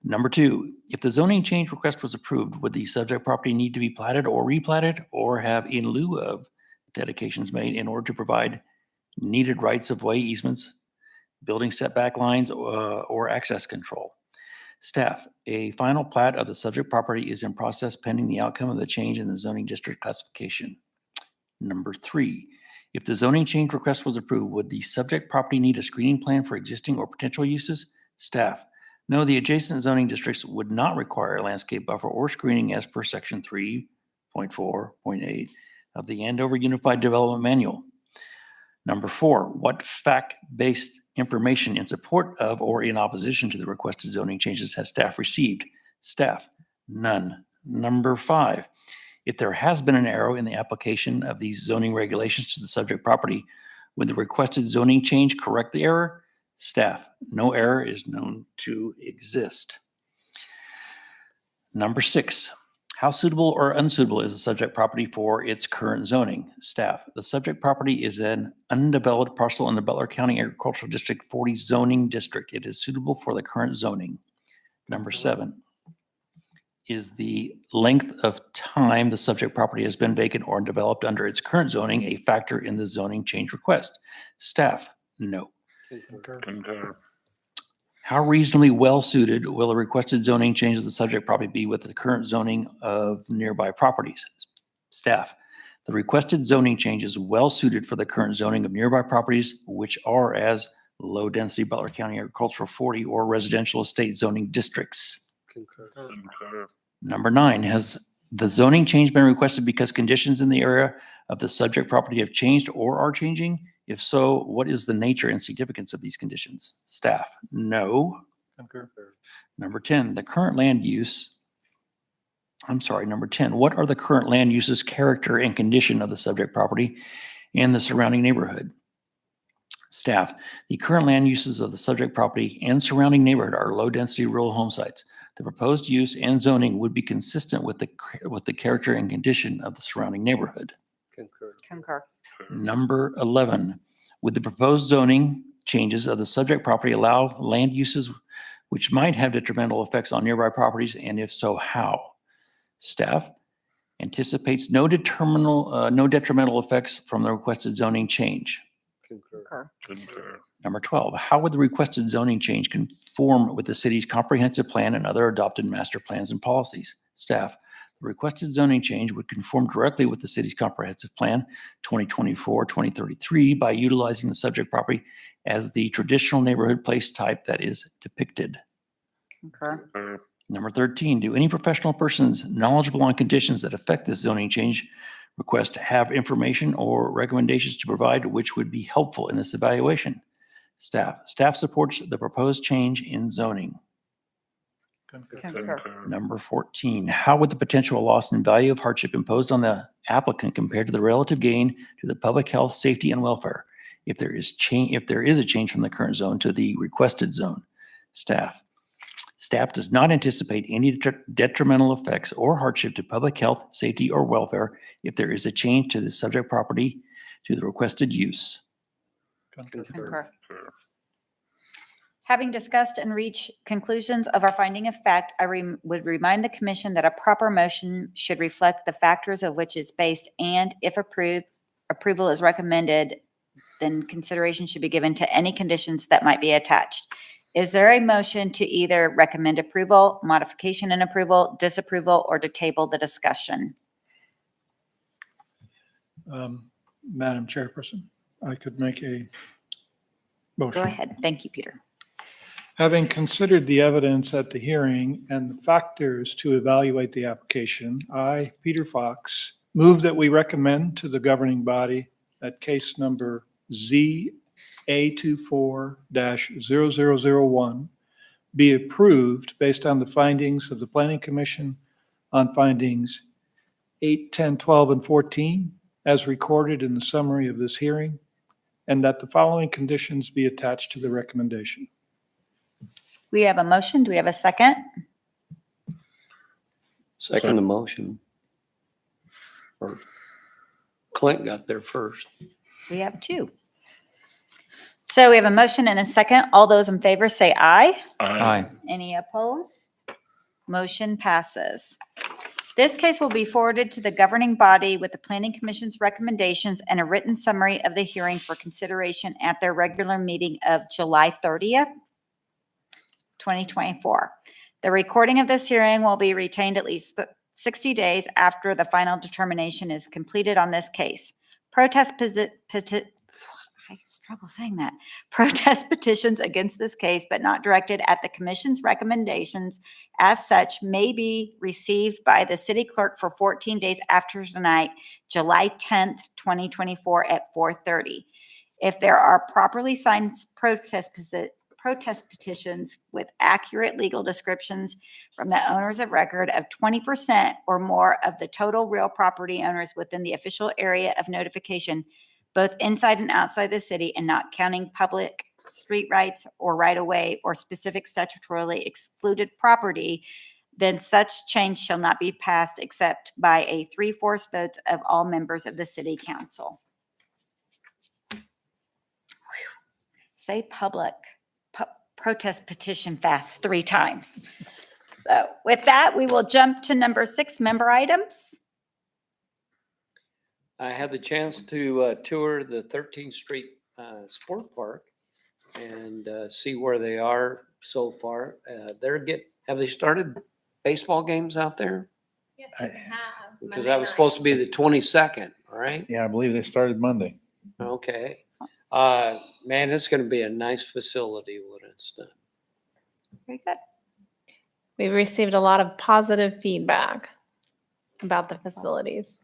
Number 2, if the zoning change request was approved, would the subject property need to be platted or replatted or have in lieu of dedications made in order to provide needed rights of way easements, building setback lines, or access control? Staff: a final plat of the subject property is in process pending the outcome of the change in the zoning district classification. Number 3, if the zoning change request was approved, would the subject property need a screening plan for existing or potential uses? Staff: no, the adjacent zoning districts would not require a landscape buffer or screening as per section 3.4.8 of the Andover Unified Development Manual. Number 4, what fact-based information in support of or in opposition to the requested zoning changes has staff received? Staff: none. Number 5, if there has been an error in the application of these zoning regulations to the subject property, would the requested zoning change correct the error? Staff: no error is known to exist. Number 6, how suitable or unsuitable is the subject property for its current zoning? Staff: the subject property is an undeveloped parcel in the Butler County Agricultural District 40 zoning district. It is suitable for the current zoning. Number 7, is the length of time the subject property has been vacant or undeveloped under its current zoning a factor in the zoning change request? Staff: no. Concur. How reasonably well suited will the requested zoning change of the subject property be with the current zoning of nearby properties? Staff: the requested zoning change is well suited for the current zoning of nearby properties, which are as low density Butler County Agricultural 40 or residential estate zoning districts. Concur. Number 9, has the zoning change been requested because conditions in the area of the subject property have changed or are changing? If so, what is the nature and significance of these conditions? Staff, no. Concur. Number 10, the current land use. I'm sorry, number 10, what are the current land uses, character, and condition of the subject property and the surrounding neighborhood? Staff, the current land uses of the subject property and surrounding neighborhood are low-density rural home sites. The proposed use and zoning would be consistent with the character and condition of the surrounding neighborhood. Concur. Concur. Number 11, would the proposed zoning changes of the subject property allow land uses which might have detrimental effects on nearby properties, and if so, how? Staff anticipates no detrimental effects from the requested zoning change. Concur. Concur. Number 12, how would the requested zoning change conform with the city's comprehensive plan and other adopted master plans and policies? Staff, the requested zoning change would conform directly with the city's comprehensive plan 2024-2033 by utilizing the subject property as the traditional neighborhood place type that is depicted. Concur. Concur. Number 13, do any professional persons knowledgeable on conditions that affect this zoning change request have information or recommendations to provide which would be helpful in this evaluation? Staff supports the proposed change in zoning. Concur. Number 14, how would the potential loss in value of hardship imposed on the applicant compared to the relative gain to the public health, safety, and welfare if there is a change from the current zone to the requested zone? Staff does not anticipate any detrimental effects or hardship to public health, safety, or welfare if there is a change to the subject property to the requested use. Concur. Having discussed and reached conclusions of our finding of fact, I would remind the commission that a proper motion should reflect the factors of which it's based, and if approval is recommended, then consideration should be given to any conditions that might be attached. Is there a motion to either recommend approval, modification and approval, disapproval, or to table the discussion? Madam Chairperson, I could make a motion. Go ahead. Thank you, Peter. Having considered the evidence at the hearing and the factors to evaluate the application, I, Peter Fox, move that we recommend to the governing body that case number ZA24-0001 be approved based on the findings of the Planning Commission on findings 8, 10, 12, and 14 as recorded in the summary of this hearing, and that the following conditions be attached to the recommendation. We have a motion. Do we have a second? Second the motion. Or Clint got there first. We have two. So we have a motion and a second. All those in favor say aye. Aye. Any opposed? Motion passes. This case will be forwarded to the governing body with the Planning Commission's recommendations and a written summary of the hearing for consideration at their regular meeting of July 30th, 2024. The recording of this hearing will be retained at least 60 days after the final determination is completed on this case. Protest petitions against this case, but not directed at the commission's recommendations as such, may be received by the city clerk for 14 days after tonight, July 10th, 2024 at 4:30. If there are properly signed protest petitions with accurate legal descriptions from the owners of record of 20% or more of the total real property owners within the official area of notification, both inside and outside the city, and not counting public street rights or right-of-way or specific statutorily excluded property, then such change shall not be passed except by a 3/4 votes of all members of the city council. Say public protest petition fast 3 times. So with that, we will jump to number 6, member items. I had the chance to tour the 13th Street Sport Park and see where they are so far. Have they started baseball games out there? Yes, I- we have. Because that was supposed to be the 22nd, right? Yeah, I believe they started Monday. Okay. Man, it's going to be a nice facility when it's done. Very good. We've received a lot of positive feedback about the facilities.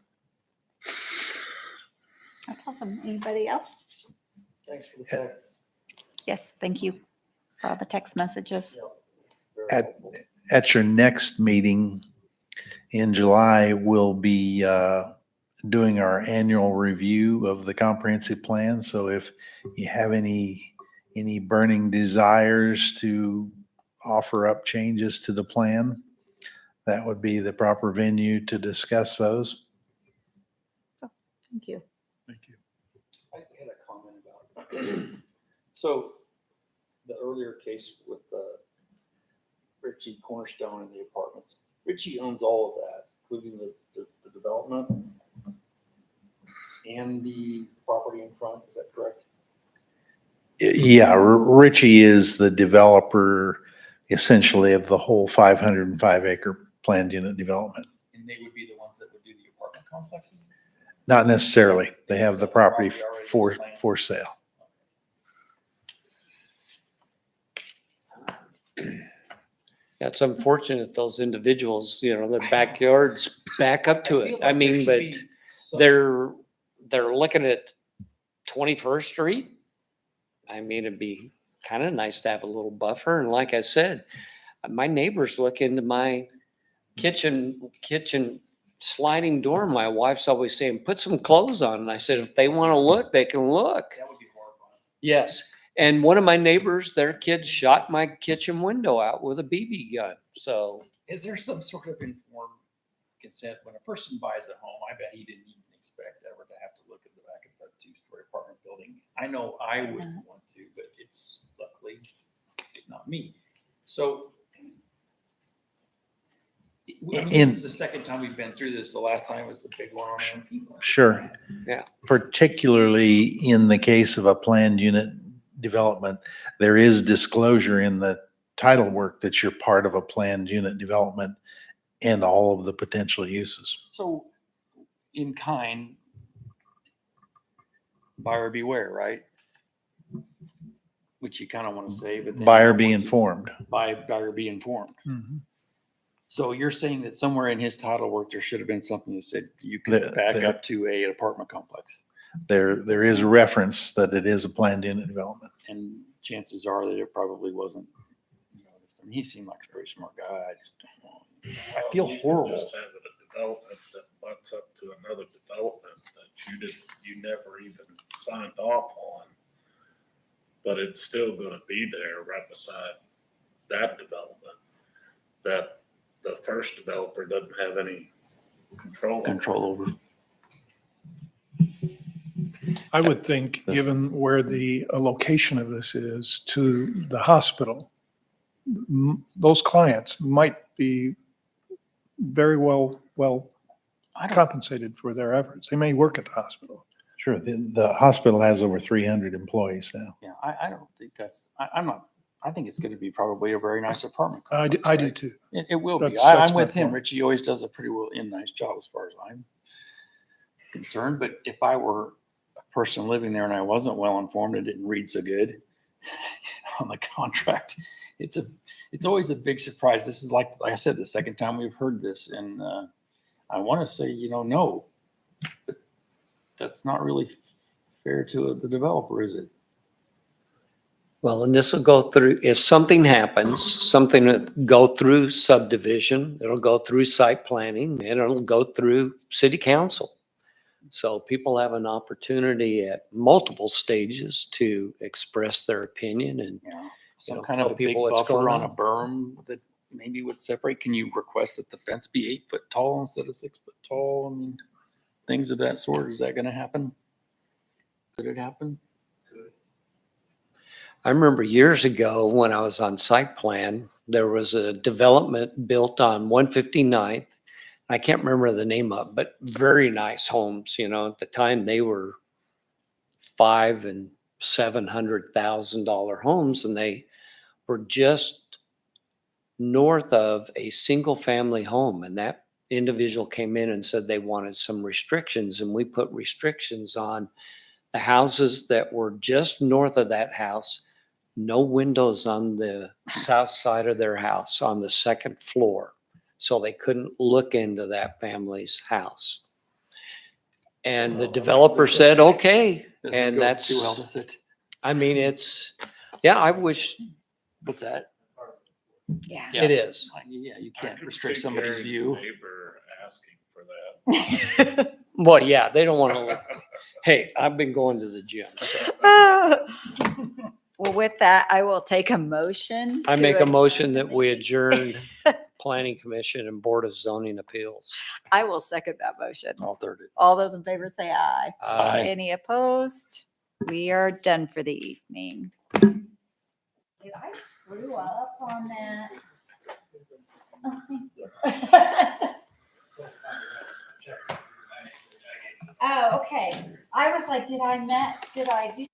That's awesome. Anybody else? Thanks for the text. Yes, thank you for all the text messages. At your next meeting in July, we'll be doing our annual review of the comprehensive plan. So if you have any burning desires to offer up changes to the plan, that would be the proper venue to discuss those. Thank you. Thank you. I had a comment about, so the earlier case with Richie Cornerstone and the apartments, Richie owns all of that, including the development and the property in front, is that correct? Yeah, Richie is the developer essentially of the whole 505 acre planned unit development. And they would be the ones that would do the apartment complexes? Not necessarily. They have the property for sale. Yeah, it's unfortunate those individuals, you know, their backyards back up to it. I mean, but they're looking at 21st Street. I mean, it'd be kind of nice to have a little buffer. And like I said, my neighbors look into my kitchen sliding door. My wife's always saying, put some clothes on. And I said, if they want to look, they can look. That would be horrifying. Yes. And one of my neighbors, their kids shot my kitchen window out with a BB gun. So Is there some sort of informed consent when a person buys a home? I bet he didn't even expect ever to have to look at the back of that two-story apartment building. I know I wouldn't want to, but it's luckily not me. So I mean, this is the second time we've been through this. The last time was the big one on MP. Sure. Yeah. Particularly in the case of a planned unit development, there is disclosure in the title work that you're part of a planned unit development and all of the potential uses. So in kind, buyer beware, right? Which you kind of want to say, but then Buyer be informed. buyer be informed. So you're saying that somewhere in his title work, there should have been something that said you can back up to an apartment complex. There is a reference that it is a planned unit development. And chances are that it probably wasn't noticed. I mean, he seemed like a very smart guy. I just don't know. I feel horrible. Just having a development that butts up to another development that you never even signed off on. But it's still gonna be there right beside that development that the first developer doesn't have any control over. I would think, given where the location of this is to the hospital, those clients might be very well compensated for their efforts. They may work at the hospital. Sure. The hospital has over 300 employees now. Yeah, I don't think that's, I think it's going to be probably a very nice apartment. I complex, do right? too. It will be. That's I'm my with him. point. Richie always does a pretty nice job as far as I'm concerned. But if I were a person living there and I wasn't well informed and didn't read so good on the contract, it's always a big surprise. This is like I said, the second time we've heard this, and I want to say, no, but that's not really fair to the developer, is it? well, and this will go through, if something happens, something that go through subdivision, it'll go through site planning, and it'll go through city council. So people have an opportunity at multiple stages to express their opinion and Yeah. Some know, kind of tell a big people what's buffer going on a on. berm that maybe would separate. Can you request that the fence be 8 foot tall instead of 6 foot tall? I mean, things of that sort. Is that going to happen? Could it happen? I remember years ago when I was on site plan, there was a development built on 159th. I can't remember the name of, it, but very nice homes. At the time they were $500,000 and $700,000 homes, and they were just north of a single family home. And that individual came in and said they wanted some restrictions, and we put restrictions on the houses that were just north of that house. No windows on the south side of their house on the second floor. So they couldn't look into that family's house. And the developer said, okay. Doesn't And go that's, too well, does it? I mean, yeah, I wish, what's that? Yeah. It is. Yeah, you I can't could restrict see somebody's Gary's view. Neighbor asking for that. Well, yeah, they don't want to look. Hey, I've been going to the gym. So Well, with that, I will take a motion. I to make a adjourn motion the that we meeting. adjourn Planning Commission and Board of Zoning Appeals. I will second that motion. I'll third it. All those in favor say aye. Aye. Any opposed? We are done for the evening. Did I screw up on that? Oh, thank you. Oh, okay. I was like, did I do